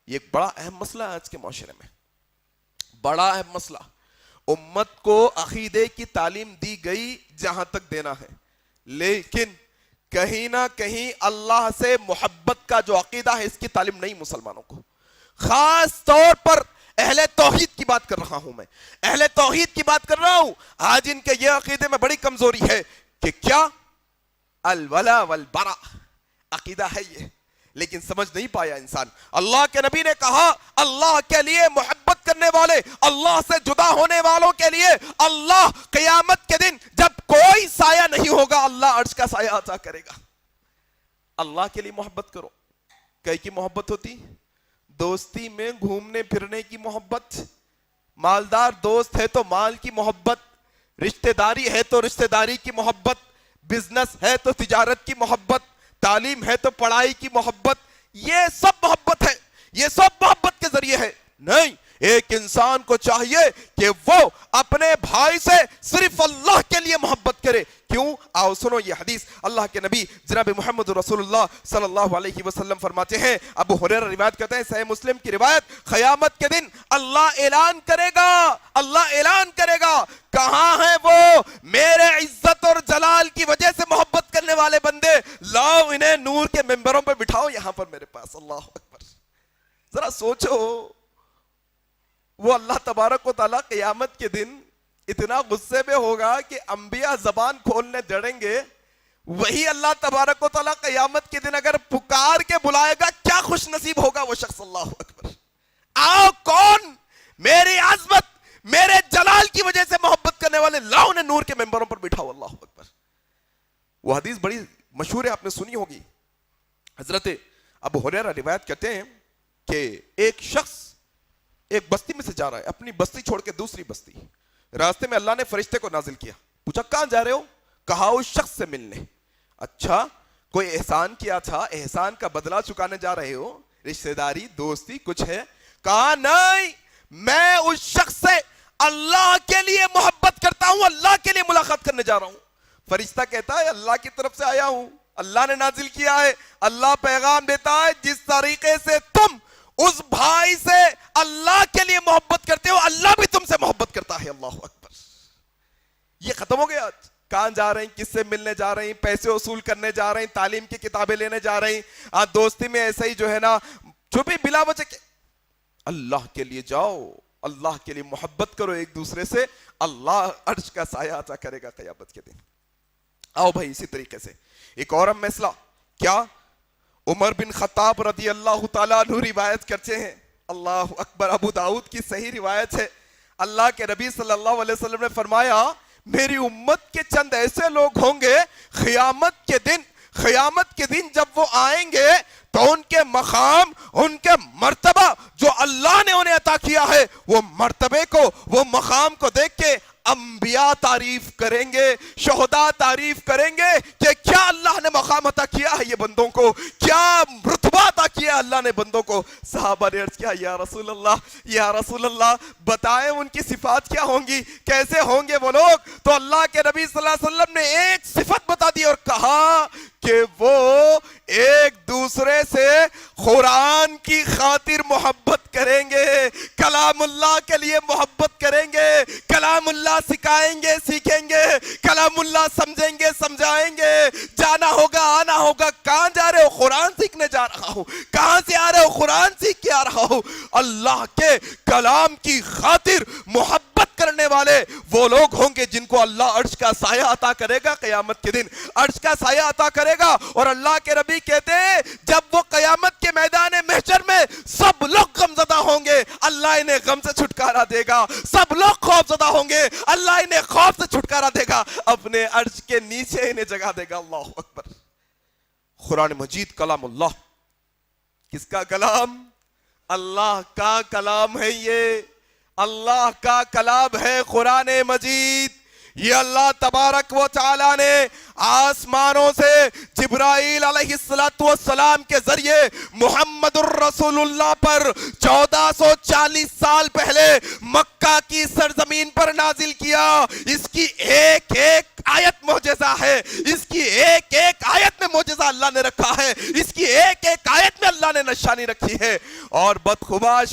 یہ ایک بڑا اہم مسئلہ ہے آج کے معاشرے میں, بڑا اہم مسئلہ. امت کو عقیدے کی تعلیم دی گئی جہاں تک دینا ہے, لیکن کہیں نہ کہیں اللہ سے محبت کا جو عقیدہ ہے اس کی تعلیم نہیں مسلمانوں کو. خاص طور پر اہل توحید کی بات کر رہا ہوں میں, اہل توحید کی بات کر رہا ہوں. آج ان کے یہ عقیدے میں بڑی کمزوری ہے کہ کیا الولا والبرا عقیدہ ہے یہ, لیکن سمجھ نہیں پایا انسان. اللہ کے نبی نے کہا اللہ کے لیے محبت کرنے والے, اللہ سے جدا ہونے والوں کے لیے اللہ قیامت کے دن جب کوئی سایہ نہیں ہوگا اللہ عرش کا سایہ عطا کرے گا. اللہ کے لیے محبت کرو. کئی کی محبت ہوتی, دوستی میں گھومنے پھرنے کی محبت, مالدار دوست ہے تو مال کی محبت, رشتہ داری ہے تو رشتہ داری کی محبت, بزنس ہے تو تجارت کی محبت, تعلیم ہے تو پڑھائی کی محبت. یہ سب محبت ہے, یہ سب محبت کے ذریعے ہے. نہیں, ایک انسان کو چاہیے کہ وہ اپنے بھائی سے صرف اللہ کے لیے محبت کرے. کیوں؟ آؤ سنو یہ حدیث. اللہ کے نبی جناب محمد رسول اللہ صلی اللہ علیہ وسلم فرماتے ہیں, ابو ہریرہ روایت کرتے ہیں صحیح مسلم کی روایت, قیامت کے دن اللہ اعلان کرے گا, اللہ اعلان کرے گا, کہاں ہیں وہ میرے عزت اور جلال کی وجہ سے محبت کرنے والے بندے, لاؤ انہیں نور کے ممبروں پہ بٹھاؤ یہاں پر میرے پاس. اللہ اکبر. ذرا سوچو, وہ اللہ تبارک و تعالیٰ قیامت کے دن اتنا غصے میں ہوگا کہ انبیاء زبان کھولنے ڈریں گے, وہی اللہ تبارک و تعالیٰ قیامت کے دن اگر پکار کے بلائے گا, کیا خوش نصیب ہوگا وہ شخص. اللہ اکبر. آؤ کون میری عظمت میرے جلال کی وجہ سے محبت کرنے والے, لاؤ نے نور کے ممبروں پر بٹھاؤ. اللہ اکبر. وہ حدیث بڑی مشہور ہے, آپ نے سنی ہوگی. حضرت ابو ہریرہ روایت کرتے ہیں کہ ایک شخص ایک بستی میں سے جا رہا ہے، اپنی بستی چھوڑ کے دوسری بستی. راستے میں اللہ نے فرشتے کو نازل کیا، پوچھا کہاں جا رہے ہو؟ کہا اس شخص سے ملنے. اچھا کوئی احسان کیا تھا، احسان کا بدلہ چکانے جا رہے ہو؟ رشتہ داری دوستی کچھ ہے؟ کہا نہیں، میں اس شخص سے اللہ کے لیے محبت کرتا ہوں، اللہ کے لیے ملاقات کرنے جا رہا ہوں. فرشتہ کہتا ہے اللہ کی طرف سے آیا ہوں، اللہ نے نازل کیا ہے. اللہ پیغام دیتا ہے جس طریقے سے تم اس بھائی سے اللہ کے لیے محبت کرتے ہو، اللہ بھی تم سے محبت کرتا ہے. اللہ اکبر. یہ ختم ہو گیا. کہاں جا رہے ہیں؟ کس سے ملنے جا رہے ہیں؟ پیسے وصول کرنے جا رہے ہیں؟ تعلیم کی کتابیں لینے جا رہے ہیں؟ دوستی میں ایسا ہی جو ہے نا چھپی بلا وجہ کے. اللہ کے لیے جاؤ، اللہ کے لیے محبت کرو ایک دوسرے سے، اللہ عرش کا سایہ عطا کرے گا قیامت کے دن. آؤ بھائی اسی طریقے سے ایک اور مسئلہ کیا عمر بن خطاب رضی اللہ تعالیٰ عنہ روایت کرتے ہیں. اللہ اکبر. ابو داؤد کی صحیح روایت ہے. اللہ کے نبی صلی اللہ علیہ وسلم نے فرمایا میری امت کے چند ایسے لوگ ہوں گے قیامت کے دن جب وہ آئیں گے تو ان کے مقام، ان کے مرتبہ جو اللہ نے انہیں عطا کیا ہے، وہ مرتبے کو، وہ مقام کو دیکھ کے انبیاء تعریف کریں گے، شہداء تعریف کریں گے کہ کیا اللہ نے مقام عطا کیا ہے یہ بندوں کو، کیا رتبہ عطا کیا اللہ نے بندوں کو. صحابہ نے عرض کیا یا رسول اللہ بتائیں ان کی صفات کیا ہوں گی، کیسے ہوں گے وہ لوگ؟ تو اللہ کے نبی صلی اللہ علیہ وسلم نے ایک صفت بتا دی اور کہا کہ وہ ایک دوسرے سے قرآن کی خاطر محبت کریں گے، کلام اللہ کے لیے محبت کریں گے، کلام اللہ سکھائیں گے، سیکھیں گے، کلام اللہ سمجھیں گے، سمجھائیں گے. جانا ہوگا، آنا ہوگا. کہاں جا رہے ہو؟ قرآن سیکھنے جا رہا ہوں. کہاں سے آ رہے ہو؟ قرآن سیکھ کے آ رہا ہوں. اللہ کے کلام کی خاطر محبت کرنے والے وہ لوگ ہوں گے جن کو اللہ عرش کا سایہ عطا کرے گا قیامت کے دن. عرش کا سایہ عطا کرے گا. اور اللہ کے نبی کہتے ہیں جب وہ قیامت کے میدان محشر میں سب لوگ غمزدہ ہوں گے، اللہ انہیں غم سے چھٹکارا دے گا. سب لوگ خوف زدہ ہوں گے، اللہ انہیں خوف سے چھٹکارا دے گا، اپنے عرش کے نیچے انہیں جگہ دے گا. اللہ اکبر. قرآن مجید کلام اللہ. کس کا کلام؟ اللہ کا کلام ہے. یہ اللہ کا کلام ہے قرآن مجید. یہ اللہ تبارک و تعالی نے آسمانوں سے جبرائیل علیہ السلام کے ذریعے محمد الرسول اللہ پر 1440 سال پہلے مکہ کی سرزمین پر نازل کیا. اس کی ایک ایک آیت معجزہ ہے. اس کی ایک ایک آیت میں معجزہ اللہ نے رکھا ہے. اس کی ایک ایک آیت میں اللہ نے نشانی رکھی ہے. اور بدخماش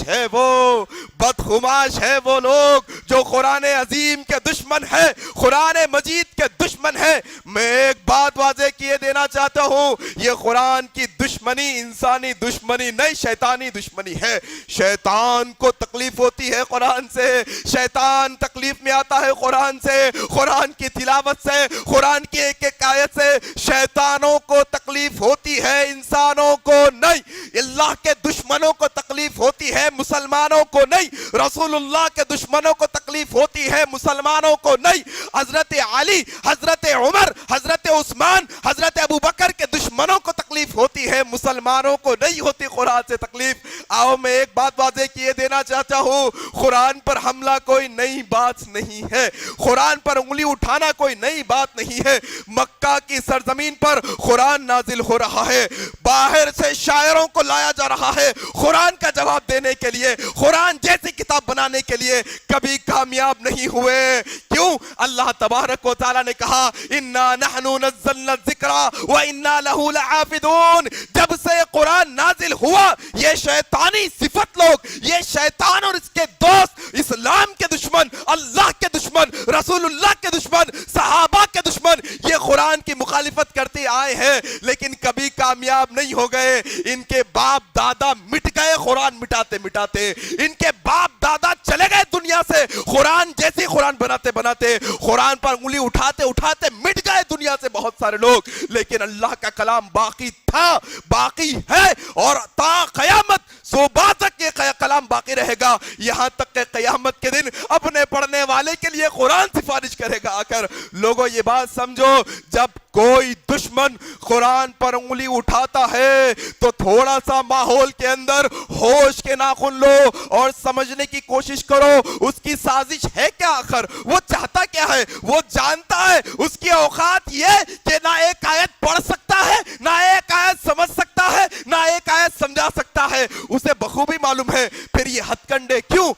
ہے وہ لوگ جو قرآن عظیم کے دشمن ہے، قرآن مجید کے دشمن ہے. میں ایک بات واضح کیے دینا چاہتا ہوں، یہ قرآن کی دشمنی انسانی دشمنی نہیں، شیطانی دشمنی ہے. شیطان کو تکلیف ہوتی ہے قرآن سے، شیطان تکلیف میں آتا ہے قرآن سے، قرآن کی تلاوت سے، قرآن کی ایک ایک آیت سے. شیطانوں کو تکلیف ہوتی ہے، انسانوں کو نہیں. اللہ کے دشمنوں کو تکلیف ہوتی ہے، مسلمانوں کو نہیں. رسول اللہ کے دشمنوں کو تکلیف ہوتی ہے، مسلمانوں کو نہیں. حضرت علی، حضرت عمر، حضرت عثمان، حضرت ابو بکر کے دشمنوں کو تکلیف ہوتی ہے، مسلمانوں کو نہیں ہوتی قرآن سے تکلیف. آؤ میں ایک بات واضح کیے دینا چاہتا ہوں، قرآن پر حملہ کوئی نئی بات نہیں ہے، قرآن پر انگلی اٹھانا کوئی نئی بات نہیں ہے. مکہ کی سرزمین پر قرآن نازل ہو رہا ہے، باہر سے شاعروں کو لایا جا رہا ہے قرآن کا جواب دینے کے لیے، قرآن جیسی کتاب بنانے کے لیے. کبھی کامیاب نہیں ہوئے. کیوں؟ اللہ تبارک و تعالیٰ نے کہا اِنَّا نَحْنُ نَزَّلْنَا الذِّكْرَ وَإِنَّا لَهُ لَحَافِظُونَ. جب سے قرآن نازل ہوا یہ شیطانی صفت لوگ، یہ شیطان اور اس کے دوست، اسلام کے دشمن، اللہ کے دشمن، رسول اللہ کے دشمن، صحابہ کے دشمن، یہ قرآن کی مخالفت کرتے آئے ہیں لیکن کبھی کامیاب نہیں ہو گئے. ان کے باپ دادا مٹ گئے قرآن مٹاتے مٹاتے. ان کے باپ دادا چلے گئے دنیا سے قرآن جیسی قرآن بناتے بناتے. قرآن پر انگلی اٹھاتے اٹھاتے مٹ گئے دنیا سے بہت سارے لوگ. لیکن اللہ کا کلام باقی تھا، باقی ہے، اور تا قیامت سو بات تک یہ کلام باقی رہے گا. یہاں تک کہ قیامت کے دن اپنے پڑھنے والے کے لیے قرآن سفارش کرے گا آ کر. لوگوں یہ بات بات سمجھو, جب کوئی دشمن قرآن پر انگلی اٹھاتا ہے تو تھوڑا سا ماحول کے اندر ہوش کے ناخن لو اور سمجھنے کی کوشش کرو اس کی سازش ہے کیا, آخر وہ چاہتا کیا ہے. وہ جانتا ہے اس کی اوقات یہ کہ نہ ایک آیت پڑھ سکتا ہے, نہ ایک آیت سمجھ سکتا ہے, نہ ایک آیت سمجھا سکتا ہے. اسے بخوبی معلوم ہے. پھر یہ ہتھ کنڈے کیوں؟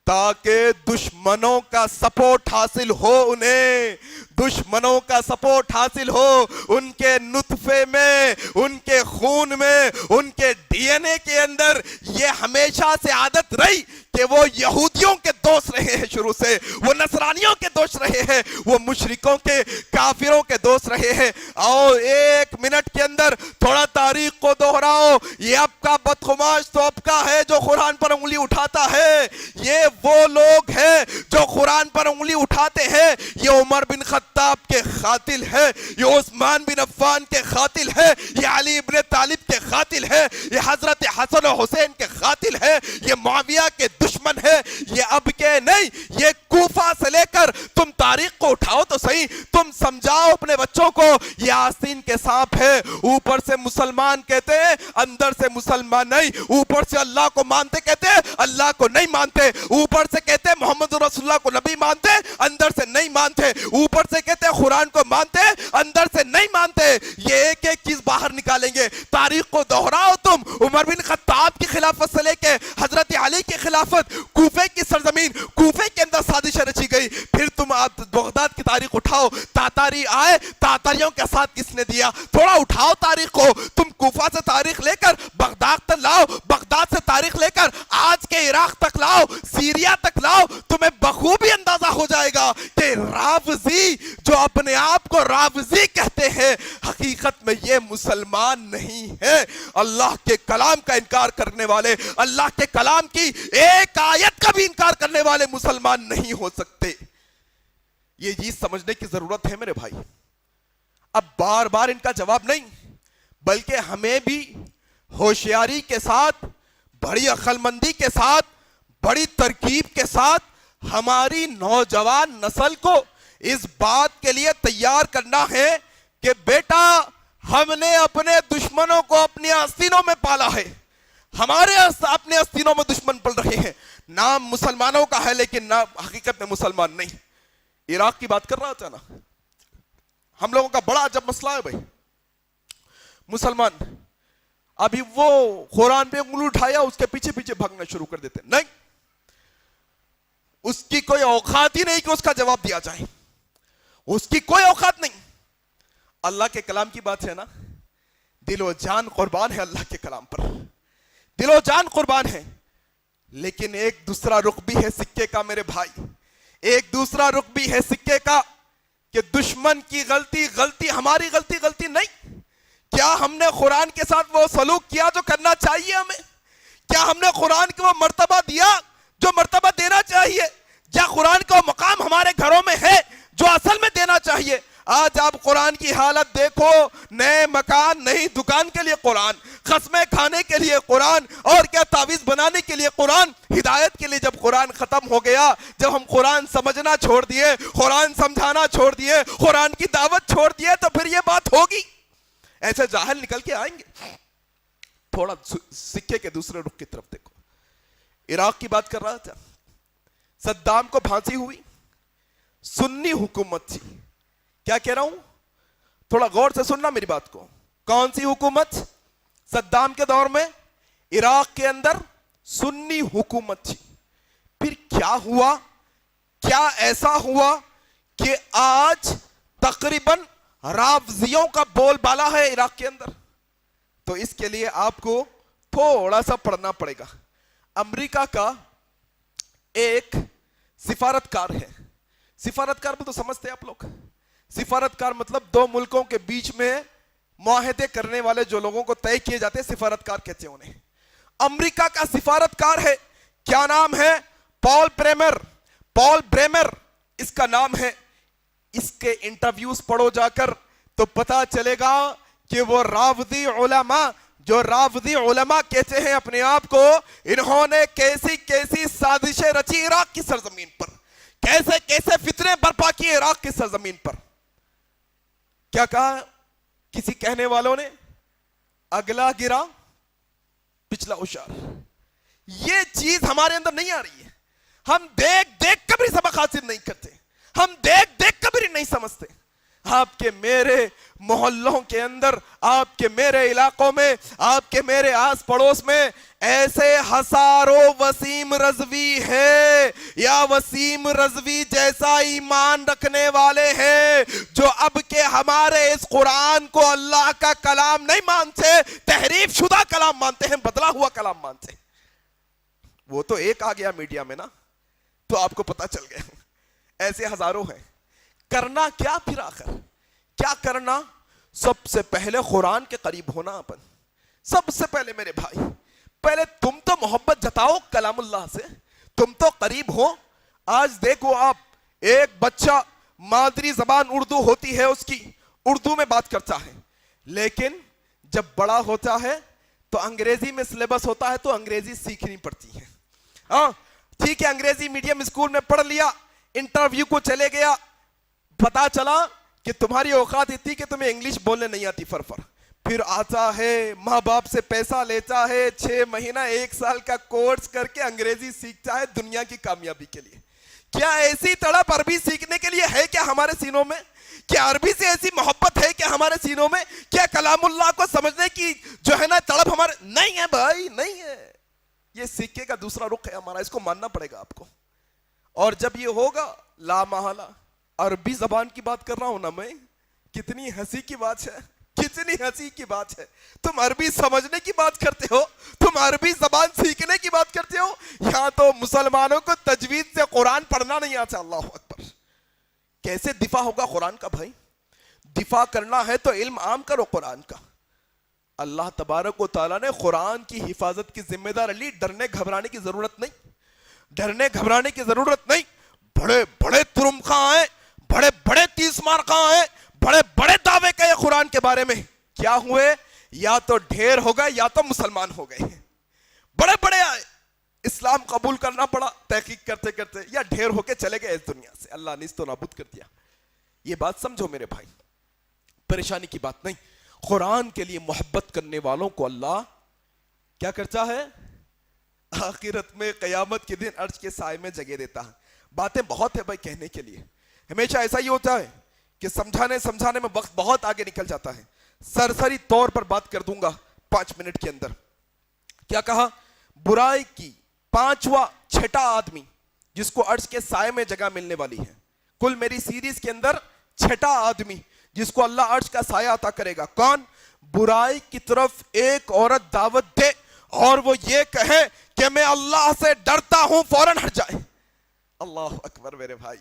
تاکہ دشمنوں کا سپورٹ حاصل ہو, انہیں دشمنوں کا سپورٹ حاصل ہو. ان کے نطفے میں, ان کے خون میں, ان کے ڈی این اے کے اندر یہ ہمیشہ سے عادت رہی کہ وہ یہودیوں کے دوست رہے ہیں, شروع سے وہ نصرانیوں کے دوست رہے ہیں, وہ مشرکوں کے, کافروں کے دوست رہے ہیں. آؤ ایک منٹ کے اندر تھوڑا تاریخ کو دوہراؤ. یہ اب کا بدخماش تو اب کا ہے جو قرآن پر انگلی اٹھاتا ہے. یہ وہ لوگ ہیں جو قرآن پر انگلی اٹھاتے ہیں. یہ عمر بن خطاب کے قاتل ہے, یہ عثمان بن عفان کے قاتل ہے, یہ علی ابن طالب کے قاتل ہے, یہ حضرت حسن و حسین کے قاتل ہے, یہ معاویہ کے دشمن ہے. یہ اب کے نہیں, یہ کوفہ سے لے کر تم تاریخ کو اٹھاؤ تو صحیح. تم سمجھاؤ اپنے بچوں کو یہ آستین کے سانپ ہے. اوپر سے مسلمان کہتے ہیں, اندر سے مسلمان نہیں. اوپر سے اللہ کو مانتے کہتے ہیں, اللہ کو نہیں مانتے. اوپر سے کہتے ہیں محمد رسول اللہ کو نبی مانتے, اندر سے نہیں مانتے. اوپر سے کہتے ہیں قرآن کو مانتے, اندر سے نہیں مانتے. یہ ایک ایک چیز باہر نکالیں گے. تاریخ کو دوہراؤ تم. عمر بن خطاب کی خلافت سے لے کے حضرت علی کی خلافت, کوفے کی سرزمین, کوفے کے اندر سازشیں رچی گئی. پھر تم بغداد کی تاریخ اٹھاؤ. تاتاری آئے, تاتاریوں کے ساتھ کس نے دیا؟ تھوڑا اٹھاؤ تاریخ کو. تم کوفہ سے تاریخ لے کر بغداد تک لاؤ, بغداد سے تاریخ لے کر آج کے عراق تک لاؤ, سیریا تک لاؤ. تمہیں بخوبی اندازہ ہو جائے گا کہ رافضی جو اپنے آپ کو رافضی کہتے ہیں, حقیقت میں یہ مسلمان نہیں ہے. اللہ کے کلام کا انکار کرنے والے, اللہ کے کلام کی ایک آیت کا بھی انکار کرنے والے مسلمان نہیں ہو سکتے. یہ چیز سمجھنے کی ضرورت ہے میرے بھائی. اب بار بار ان کا جواب نہیں, بلکہ ہمیں بھی ہوشیاری کے ساتھ, بڑی عقل مندی کے ساتھ, بڑی ترکیب کے ساتھ ہماری نوجوان نسل کو اس بات کے لیے تیار کرنا ہے کہ بیٹا ہم نے اپنے دشمنوں کو اپنی آستینوں میں پالا ہے. ہمارے اپنے آستینوں میں دشمن پل رہے ہیں. نام مسلمانوں کا ہے لیکن نام حقیقت میں مسلمان نہیں. عراق کی بات کر رہا تھا نا, ہم لوگوں کا بڑا عجب مسئلہ ہے بھائی. مسلمان ابھی وہ قرآن پہ انگلی اٹھایا اس کے پیچھے پیچھے بھاگنا شروع کر دیتے. نہیں, اس کی کوئی اوقات ہی نہیں کہ اس کا جواب دیا جائے. اس کی کوئی اوقات نہیں. اللہ کے کلام کی بات ہے نا, دل و جان قربان ہے اللہ کے کلام پر, دل و جان قربان ہے. لیکن ایک دوسرا رخ بھی ہے سکے کا میرے بھائی, ایک دوسرا رخ بھی ہے سکے کا کہ دشمن کی غلطی ہماری غلطی نہیں. کیا ہم نے قرآن کے ساتھ وہ سلوک کیا جو کرنا چاہیے ہمیں؟ کیا ہم نے قرآن کو وہ مرتبہ دیا جو مرتبہ دینا چاہیے؟ کیا قرآن کا مقام ہمارے گھروں میں ہے جو اصل میں دینا چاہیے؟ آج آپ قرآن کی حالت دیکھو, نئے مکان نہیں دکان کے لیے قرآن, قسمیں کھانے کے لیے قرآن, اور کیا تعویذ بنانے کے لیے قرآن. ہدایت کے لیے جب قرآن ختم ہو گیا, جب ہم قرآن سمجھنا چھوڑ دیے, قرآن سمجھانا چھوڑ دیے, قرآن کی دعوت چھوڑ دیے, تو پھر یہ بات ہوگی. ایسے جاہل نکل کے آئیں گے. تھوڑا سکے کے دوسرے رخ کی طرف دیکھو. عراق کی بات کر رہا تھا, صدام کو پھانسی ہوئی, سنی حکومت تھی. کیا کہہ رہا ہوں, تھوڑا غور سے سننا میری بات کو. کون سی حکومت؟ صدام کے دور میں عراق کے اندر سنی حکومت تھی. پھر کیا ہوا, کیا ایسا ہوا کہ آج تقریباً رافضیوں کا بول بالا ہے عراق کے اندر؟ تو اس کے لیے آپ کو تھوڑا سا پڑھنا پڑے گا. امریکہ کا ایک سفارتکار ہے. سفارتکار تو سمجھتے ہیں آپ لوگ؟ سفارتکار مطلب دو ملکوں کے بیچ میں معاہدے کرنے والے جو لوگوں کو طے کیے جاتے ہیں, سفارتکار کہتے ہیں انہیں. امریکہ کا سفارتکار ہے, کیا نام ہے؟ پال بریمر اس کا نام ہے. اس کے انٹرویوز پڑھو جا کر تو پتا چلے گا کہ وہ رافضی علماء, جو رافضی علماء کہتے ہیں اپنے آپ کو, انہوں نے کیسی کیسی سازشیں رچی عراق کی سرزمین پر, کیسے کیسے فتنے برپا کیے عراق کی سرزمین پر. کیا کہا کسی کہنے والوں نے؟ اگلا گرا پچھلا ہوشیار. یہ چیز ہمارے اندر نہیں آ رہی ہے. ہم دیکھ دیکھ کبھی سبق حاصل نہیں کرتے, ہم دیکھ دیکھ کبھی نہیں سمجھتے. آپ کے میرے محلوں کے اندر, آپ کے میرے علاقوں میں, آپ کے میرے آس پڑوس میں ایسے ہزاروں وسیم رضوی ہے یا وسیم رضوی جیسا ایمان رکھنے والے ہیں جو اب کے ہمارے اس قرآن کو اللہ کا کلام نہیں مانتے, تحریف شدہ کلام مانتے ہیں, بدلا ہوا کلام مانتے ہیں. وہ تو ایک آ گیا میڈیا میں نا, تو آپ کو پتا چل گیا. ایسے ہزاروں ہیں. کرنا کیا پھر آخر, کیا کرنا؟ سب سے پہلے قرآن کے قریب ہونا. اپن سب سے پہلے میرے بھائی, پہلے تم تو محبت جتاؤ کلام اللہ سے, تم تو قریب ہو. آج دیکھو آپ, ایک بچہ مادری زبان اردو ہوتی ہے اس کی, اردو میں بات کرتا ہے, لیکن جب بڑا ہوتا ہے تو انگریزی میں سلیبس ہوتا ہے تو انگریزی سیکھنی پڑتی ہے. ہاں ٹھیک ہے, انگریزی میڈیم اسکول میں پڑھ لیا, انٹرویو کو چلے گیا, پتا چلا کہ تمہاری اوقات اتنی کہ تمہیں انگلش بولنے نہیں آتی فرفر. پھر آتا ہے ماں باپ سے پیسہ لیتا ہے, 6 مہینہ 1 سال کا کورس کر کے انگریزی سیکھتا ہے دنیا کی کامیابی کے لیے. کیا ایسی تڑپ عربی سیکھنے کے لیے ہے کیا ہمارے سینوں میں؟ کیا عربی سے ایسی محبت ہے کیا ہمارے سینوں میں؟ کیا کلام اللہ کو سمجھنے کی جو ہے نا تڑپ ہمارے نہیں ہے بھائی, نہیں ہے. یہ سکے کا دوسرا رخ ہے ہمارا, اس کو ماننا پڑے گا آپ کو. اور جب یہ ہوگا لا محالہ, عربی زبان کی بات کر رہا ہوں نا میں, کتنی ہنسی کی بات ہے, کتنی ہنسی کی بات ہے. تم عربی سمجھنے کی بات کرتے ہو, تم عربی زبان سیکھنے کی بات کرتے ہو. یہاں تو مسلمانوں کو تجوید سے قرآن پڑھنا نہیں آتا. اللہ اکبر. کیسے دفاع ہوگا قرآن کا بھائی؟ دفاع کرنا ہے تو علم عام کرو قرآن کا. اللہ تبارک و تعالیٰ نے قرآن کی حفاظت کی ذمہ دار لی. ڈرنے گھبرانے کی ضرورت نہیں, ڈرنے گھبرانے کی ضرورت نہیں. بڑے بڑے ترم خواہ ہیں, بڑے بڑے 30 مار خواہ ہیں, بڑے بڑے دعوے کہے قرآن کے بارے میں. کیا ہوئے؟ یا تو ڈھیر ہو گئے یا تو مسلمان ہو گئے. بڑے بڑے آئے, اسلام قبول کرنا پڑا تحقیق کرتے کرتے, یا ڈھیر ہو کے چلے گئے اس دنیا سے, اللہ نے اس تو نابود کر دیا. یہ بات سمجھو میرے بھائی, پریشانی کی بات نہیں. قرآن کے لیے محبت کرنے والوں کو اللہ کیا کرتا ہے؟ آخرت میں قیامت کے دن عرش کے سائے میں جگہ دیتا ہے. باتیں بہت ہے بھائی کہنے کے لیے, ہمیشہ ایسا ہی ہوتا ہے کہ سمجھانے میں وقت بہت آگے نکل جاتا ہے. سرسری طور پر بات کر دوں گا 5 منٹ کے اندر. کیا کہا؟ برائی کی 5واں 6ٹا آدمی جس کو عرش کے سائے میں جگہ ملنے والی ہے. کل میری سیریز کے اندر 6ٹا آدمی جس کو اللہ عرش کا سایہ عطا کرے گا. کون؟ برائی کی طرف ایک عورت دعوت دے اور وہ یہ کہے کہ میں اللہ سے ڈرتا ہوں, فوراً ہٹ جائے. اللہ اکبر میرے بھائی.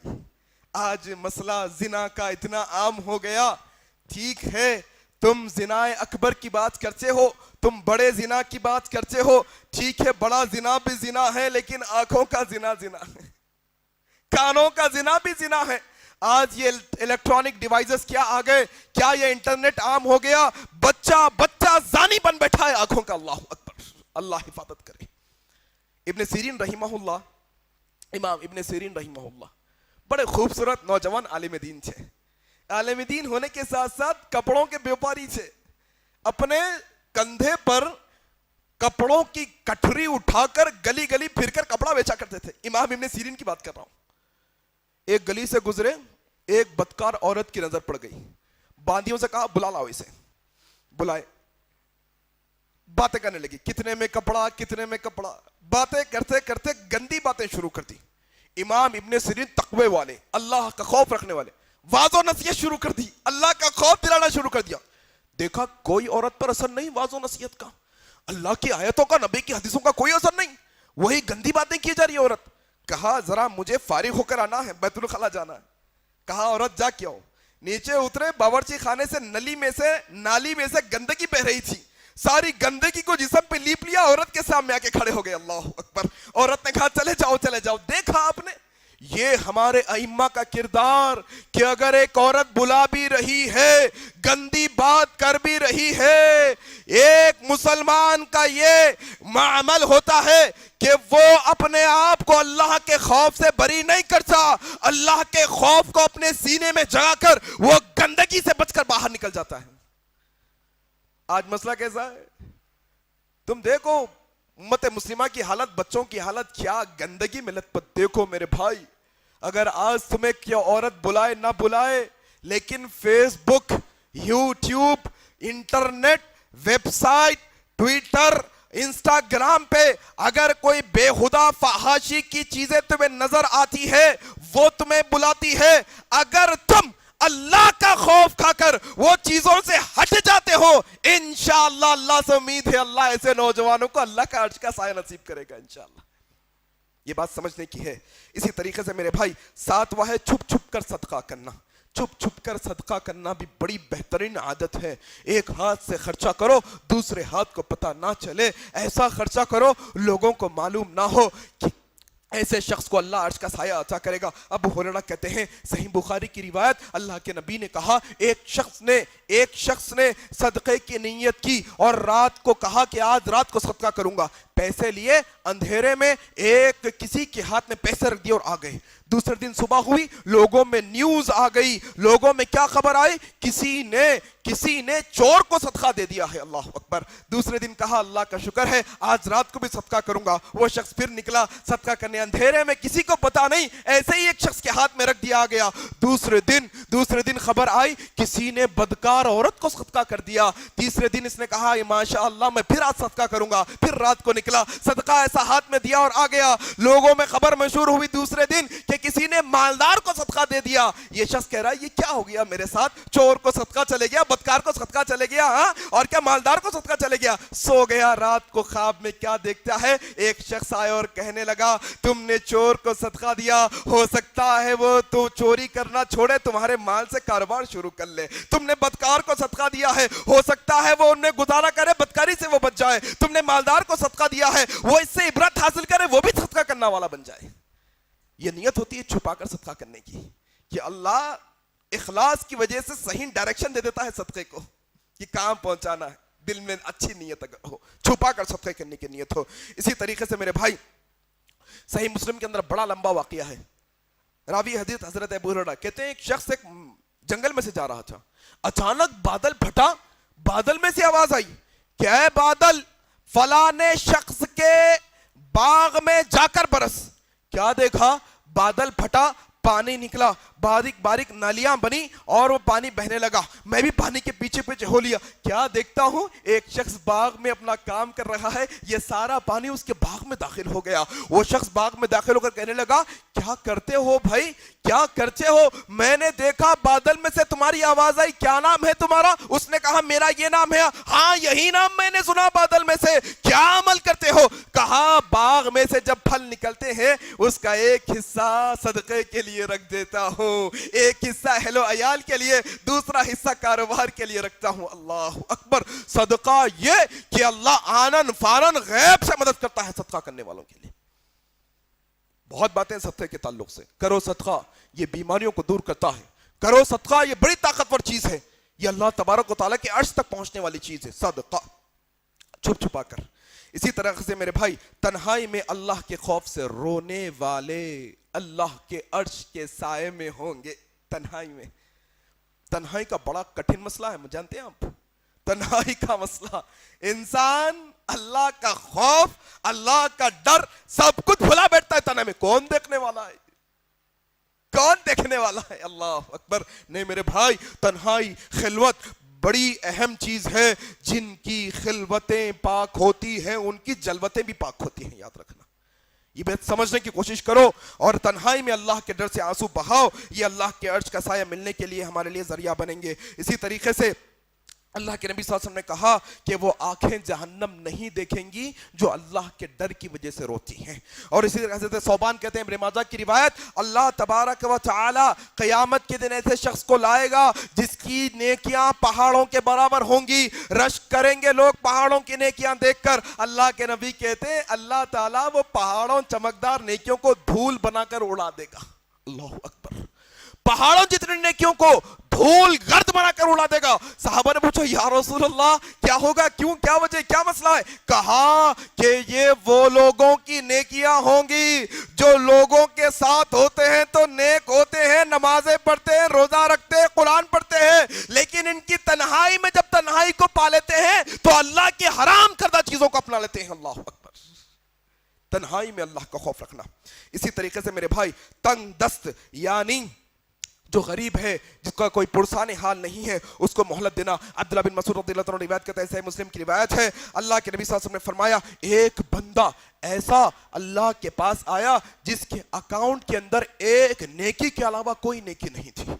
آج مسئلہ زنا کا اتنا عام ہو گیا. ٹھیک ہے تم زنا اکبر کی بات کرتے ہو, تم بڑے زنا کی بات کرتے ہو, ٹھیک ہے بڑا زنا بھی زنا ہے, لیکن آنکھوں کا زنا زنا ہے, کانوں کا زنا بھی زنا ہے. آج یہ الیکٹرانک ڈیوائسز کیا آ گئے, کیا یہ انٹرنیٹ عام ہو گیا, بچہ زانی بن بیٹھا ہے آنکھوں کا. اللہ اکبر, اللہ حفاظت کرے. ابن سیرین رحمہ اللہ, امام ابن سیرین رحمہ اللہ بڑے خوبصورت نوجوان عالم دین تھے. عالم دین ہونے کے ساتھ ساتھ کپڑوں کے بیوپاری تھے. اپنے کندھے پر کپڑوں کی کٹھری اٹھا کر گلی گلی پھر کر کپڑا بیچا کرتے تھے. امام ابن سیرین کی بات کر رہا ہوں. ایک گلی سے گزرے, ایک بدکار عورت کی نظر پڑ گئی. باندیوں سے کہا بلا لاؤ اسے. بلائے, باتیں کرنے لگی, کتنے میں کپڑا, کتنے میں کپڑا. باتیں کرتے کرتے گندی باتیں شروع کر دی. امام ابن سیرین تقوی والے, اللہ کا خوف رکھنے والے, واض و نصیحت شروع کر دی, اللہ کا خوف دلانا شروع کر دیا. دیکھا کوئی عورت پر اثر نہیں واض و نصیحت کا, اللہ کی آیتوں کا, نبی کی حدیثوں کا کوئی اثر نہیں, وہی گندی باتیں کی جا رہی ہے عورت. کہا ذرا مجھے فارغ ہو کر آنا ہے, بیت الخلا جانا ہے. کہا عورت جا کے آؤ. نیچے اترے, باورچی خانے سے نالی میں سے گندگی بہ رہی تھی. ساری گندگی کو جسم پہ لیپ لیا, عورت کے سامنے آ کے کھڑے ہو گئے. اللہ اکبر. عورت نے کہا چلے جاؤ چلے جاؤ. دیکھا آپ نے یہ ہمارے ائمہ کا کردار کہ اگر ایک عورت بلا بھی رہی ہے، گندی بات کر بھی رہی ہے، ایک مسلمان کا یہ معامل ہوتا ہے کہ وہ اپنے آپ کو اللہ کے خوف سے بری نہیں کرتا، اللہ کے خوف کو اپنے سینے میں جگا کر وہ گندگی سے بچ کر باہر نکل جاتا ہے۔ آج مسئلہ کیسا ہے؟ تم دیکھو امت مسلمہ کی حالت، بچوں کی حالت، کیا گندگی میں لت پت۔ دیکھو میرے بھائی، اگر آج تمہیں کیا عورت بلائے نہ بلائے، لیکن Facebook, YouTube, internet, website, Twitter, Instagram پہ اگر کوئی بےہودہ فحاشی کی چیزیں تمہیں نظر آتی ہے، وہ تمہیں بلاتی ہے، اگر تم اللہ کا خوف کھا کر وہ چیزوں سے ہٹ جاتے ہو، انشاءاللہ اللہ سے امید ہے اللہ ایسے نوجوانوں کو اللہ کا عرش کا سایہ نصیب کرے گا انشاءاللہ۔ یہ بات سمجھنے کی ہے۔ اسی طریقے سے میرے بھائی، ساتواں ہے چھپ چھپ کر صدقہ کرنا۔ چھپ چھپ کر صدقہ کرنا بھی بڑی بہترین عادت ہے۔ ایک ہاتھ سے خرچہ کرو، دوسرے ہاتھ کو پتہ نہ چلے، ایسا خرچہ کرو لوگوں کو معلوم نہ ہو کہ ایسے شخص کو اللہ عرش کا سایہ عطا کرے گا۔ ابو ہریرہ کہتے ہیں، صحیح بخاری کی روایت، اللہ کے نبی نے کہا ایک شخص نے صدقے کی نیت کی اور رات کو کہا کہ آج رات کو صدقہ کروں گا، پیسے لیے، اندھیرے میں ایک کسی کے ہاتھ میں پیسے رکھ دیے اور آ گئے۔ دوسرے دن صبح ہوئی، لوگوں میں نیوز آ گئی، لوگوں میں کیا خبر آئی؟ کسی نے چور کو صدقہ دے دیا ہے، اللہ اکبر۔ دوسرے دن کہا اللہ کا شکر ہے آج رات کو بھی صدقہ کروں گا، وہ شخص پھر نکلا صدقہ کرنے، اندھیرے میں کسی کو پتا نہیں، ایسے ہی ایک شخص کے ہاتھ میں رکھ دیا گیا۔ دوسرے دن خبر آئی کسی نے بدکار عورت کو صدقہ کر دیا۔ تیسرے دن اس نے کہا ماشاءاللہ میں پھر آج صدقہ کروں گا، پھر رات کو نکلا صدقہ ایسا ہاتھ میں دیا اور آ گیا۔ لوگوں میں خبر مشہور ہوئی دوسرے دن کہ کسی نے مالدار کو صدقہ دے دیا۔ یہ شخص کہہ رہا ہے یہ کیا ہو گیا میرے ساتھ؟ چور کو صدقہ چلے گیا، بدکار کو صدقہ چلے گیا، ہاں، اور کیا مالدار کو صدقہ چلے گیا؟ سو گیا، رات کو خواب میں کیا دیکھتا ہے؟ ایک شخص آیا اور کہنے لگا تم نے چور کو صدقہ دیا، ہو سکتا ہے وہ تو چوری کرنا چھوڑے تمہارے مال سے کاروبار شروع کر لے۔ تم نے بدکار کو صدقہ دیا ہے، ہو سکتا ہے وہ ان میں گزارا کرے، بدکاری سے وہ بچ جائے۔ تم نے مالدار کو صدقہ دیا ہے، وہ اس سے عبرت حاصل کرے، وہ بھی صدقہ کرنا والا بن جائے۔ یہ نیت ہوتی ہے چھپا کر صدقہ کرنے کی، کہ اللہ اخلاص کی وجہ سے صحیح ڈائریکشن دے دیتا ہے صدقے کو، کہ کام پہنچانا ہے، دل میں اچھی نیت اگر ہو، چھپا کر صدقے کرنے کی نیت ہو۔ اسی طریقے سے میرے بھائی، صحیح مسلم کے اندر بڑا لمبا واقعہ ہے۔ راوی حدیث حضرت ابو ہریرہ کہتے ہیں ایک شخص ایک جنگل میں سے جا رہا تھا، اچانک بادل پھٹا، بادل میں سے آواز آئی کہ اے بادل فلاں شخص کے باغ میں جا کر برس۔ کیا دیکھا؟ بادل پھٹا، پانی نکلا، باریک باریک نالیاں بنی اور وہ پانی بہنے لگا۔ میں بھی پانی کے پیچھے پیچھے ہو لیا، کیا دیکھتا ہوں ایک شخص باغ میں اپنا کام کر رہا ہے، یہ سارا پانی اس کے باغ میں داخل ہو گیا۔ وہ شخص باغ میں داخل ہو کر کہنے لگا کیا کرتے ہو بھائی، کیا کرتے ہو؟ میں نے دیکھا بادل میں سے تمہاری آواز آئی، کیا نام ہے تمہارا؟ اس نے کہا میرا یہ نام ہے۔ ہاں یہی نام میں نے سنا بادل میں سے، کیا عمل کرتے ہو؟ کہا باغ میں سے جب پھل نکلتے ہیں اس کا ایک حصہ صدقے کے لیے رکھ دیتا ہوں، ایک حصہ اہل و عیال کے لیے، دوسرا حصہ کاروبار کے لیے رکھتا ہوں۔ اللہ اکبر۔ صدقہ یہ کہ اللہ آنن فارن غیب سے مدد کرتا ہے صدقہ کرنے والوں کے لیے۔ بہت باتیں صدقے کے تعلق سے، کرو صدقہ، یہ بیماریوں کو دور کرتا ہے، کرو صدقہ، یہ بڑی طاقتور چیز ہے، یہ اللہ تبارک و تعالیٰ کے عرش تک پہنچنے والی چیز ہے، صدقہ چھپ چھپا کر۔ اسی طرح سے میرے بھائی، تنہائی میں اللہ کے خوف سے رونے والے اللہ کے عرش کے سائے میں ہوں گے۔ تنہائی میں، تنہائی کا بڑا کٹھن مسئلہ ہے، جانتے ہیں آپ؟ تنہائی کا مسئلہ، انسان اللہ کا خوف، اللہ کا ڈر سب کچھ بھلا بیٹھتا ہے تنہائی میں۔ کون دیکھنے والا ہے؟ کون دیکھنے والا ہے؟ اللہ اکبر۔ نہیں میرے بھائی، تنہائی، خلوت بڑی اہم چیز ہے۔ جن کی خلوتیں پاک ہوتی ہیں ان کی جلوتیں بھی پاک ہوتی ہیں، یاد رکھنا۔ یہ بات سمجھنے کی کوشش کرو اور تنہائی میں اللہ کے ڈر سے آنسو بہاؤ، یہ اللہ کے عرش کا سایہ ملنے کے لیے ہمارے لیے ذریعہ بنیں گے۔ اسی طریقے سے اللہ کے نبی صلی اللہ علیہ وسلم نے کہا کہ وہ آنکھیں جہنم نہیں دیکھیں گی جو اللہ کے ڈر کی وجہ سے روتی ہیں۔ اور اسی طرح حضرت ثوبان کہتے ہیں ابن ماجہ کی روایت، اللہ تبارک و تعالی قیامت کے دن ایسے شخص کو لائے گا جس کی نیکیاں پہاڑوں کے برابر ہوں گی، رشک کریں گے لوگ پہاڑوں کی نیکیاں دیکھ کر۔ اللہ کے نبی کہتے ہیں اللہ تعالیٰ وہ پہاڑوں چمکدار نیکیوں کو دھول بنا کر اڑا دے گا۔ اللہ اکبر، پہاڑوں جتنے نیکیوں کو دھول گرد بنا کر اڑا دے گا۔ صحابہ نے پوچھا یا رسول اللہ کیا ہوگا، کیوں، کیا وجہ، کیا مسئلہ ہے؟ کہا کہ یہ وہ لوگوں کی نیکیاں ہوں گی جو لوگوں کے ساتھ ہوتے ہیں تو نیک ہوتے ہیں، نمازیں پڑھتے ہیں، روزہ رکھتے ہیں، قرآن پڑھتے ہیں، لیکن ان کی تنہائی میں جب تنہائی کو پا لیتے ہیں تو اللہ کی حرام کردہ چیزوں کو اپنا لیتے ہیں۔ اللہ اکبر، تنہائی میں اللہ کا خوف رکھنا۔ اسی طریقے سے میرے بھائی تنگ دست یعنی جو غریب ہے، جس کا کوئی پرسان حال نہیں ہے، اس کو مہلت دینا۔ عبداللہ بن مسعود رضی اللہ عنہ روایت کرتے ہیں، صحیح مسلم کی روایت ہے، اللہ کے نبی صلی اللہ علیہ وسلم نے فرمایا ایک بندہ ایسا اللہ کے پاس آیا جس کے اکاؤنٹ کے اندر ایک نیکی کے علاوہ کوئی نیکی نہیں تھی۔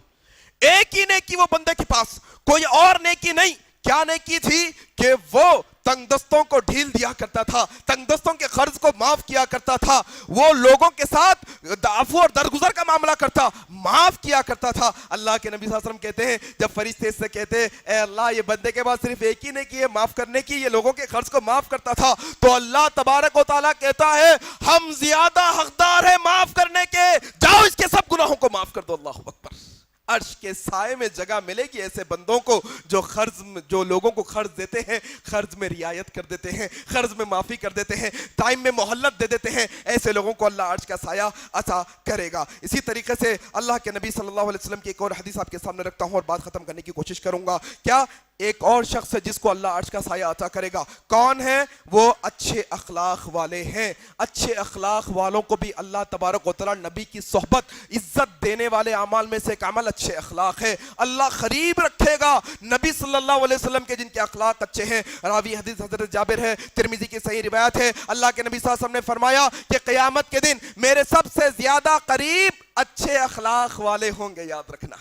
ایک ہی نیکی وہ بندے کے پاس، کوئی اور نیکی نہیں۔ کیا نیکی تھی؟ کہ وہ تنگ دستوں کو ڈھیل دیا کرتا تھا، تنگ دستوں کے قرض کو معاف کیا کرتا تھا، وہ لوگوں کے ساتھ عفو اور درگزر کا معاملہ کرتا، معاف کیا کرتا تھا۔ اللہ کے نبی صلی اللہ علیہ وسلم کہتے ہیں جب فرشتے اس سے کہتے اے اللہ یہ بندے کے پاس صرف ایک ہی نیکی ہے معاف کرنے کی، یہ لوگوں کے قرض کو معاف کرتا تھا، تو اللہ تبارک و تعالیٰ کہتا ہے ہم زیادہ حقدار ہیں معاف کرنے کے، جاؤ اس کے سب گناہوں کو معاف کر دو۔ اللہ اکبر، عرش کے سائے میں جگہ ملے گی ایسے بندوں کو جو لوگوں کو قرض دیتے ہیں، قرض میں رعایت کر دیتے ہیں، قرض میں معافی کر دیتے ہیں، ٹائم میں مہلت دے دیتے ہیں، ایسے لوگوں کو اللہ عرش کا سایہ عطا کرے گا۔ اسی طریقے سے اللہ کے نبی صلی اللہ علیہ وسلم کی ایک اور حدیث آپ کے سامنے رکھتا ہوں اور بات ختم کرنے کی کوشش کروں گا۔ کیا ایک اور شخص ہے جس کو اللہ عرش کا سایہ عطا کرے گا؟ کون ہے وہ؟ اچھے اخلاق والے ہیں۔ اچھے اخلاق والوں کو بھی اللہ تبارک و تعالی نبی کی صحبت عزت دینے والے اعمال میں سے ایک عمل اچھے اخلاق ہے۔ اللہ قریب رکھے گا نبی صلی اللہ علیہ وسلم کے جن کے اخلاق اچھے ہیں۔ راوی حدیث حضرت جابر ہے، ترمذی کی صحیح روایت ہے، اللہ کے نبی صلی اللہ علیہ وسلم نے فرمایا کہ قیامت کے دن میرے سب سے زیادہ قریب اچھے اخلاق والے ہوں گے۔ یاد رکھنا،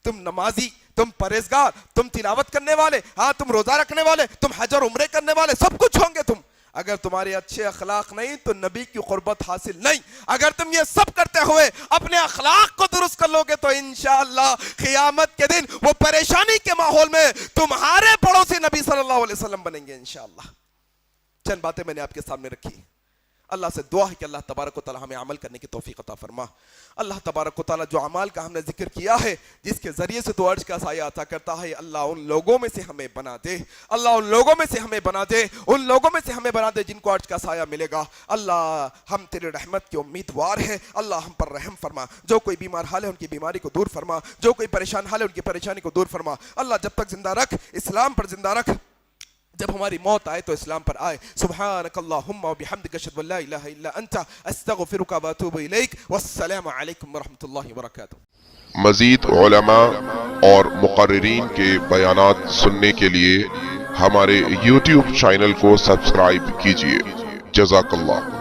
تم نمازی، تم پرہیزگار، تم تلاوت کرنے والے، ہاں تم روزہ رکھنے والے، تم حج اور عمرے کرنے والے، سب کچھ ہوں گے تم، اگر تمہارے اچھے اخلاق نہیں تو نبی کی قربت حاصل نہیں۔ اگر تم یہ سب کرتے ہوئے اپنے اخلاق کو درست کر لو گے تو انشاءاللہ قیامت کے دن وہ پریشانی کے ماحول میں تمہارے پڑوسی نبی صلی اللہ علیہ وسلم بنیں گے انشاءاللہ۔ چند باتیں میں نے آپ کے سامنے رکھی، اللہ سے دعا ہے کہ اللہ تبارک و تعالی ہمیں عمل کرنے کی توفیق عطا فرما۔ اللہ تبارک و تعالی جو اعمال کا ہم نے ذکر کیا ہے، جس کے ذریعے سے تو عرش کا سایہ عطا کرتا ہے، اللہ ان لوگوں میں سے ہمیں بنا دے، اللہ ان لوگوں میں سے ہمیں بنا دے، ان لوگوں میں سے ہمیں بنا دے جن کو عرش کا سایہ ملے گا۔ اللہ ہم تیرے رحمت کے امیدوار ہیں، اللہ ہم پر رحم فرما، جو کوئی بیمار حال ہے ان کی بیماری کو دور فرما، جو کوئی پریشان حال ہے ان کی پریشانی کو دور فرما۔ اللہ جب تک زندہ رکھ، اسلام پر زندہ رکھ، جب ہماری موت آئے تو اسلام پر آئے۔ سبحانک اللہم و بحمدک اشہد ان لا الہ الا انت استغفرک و اتوب الیک، والسلام علیکم ورحمۃ اللہ وبرکاتہ۔ مزید علماء اور مقررین کے بیانات سننے کے لیے ہمارے YouTube چینل کو سبسکرائب کیجیے۔ جزاک اللہ۔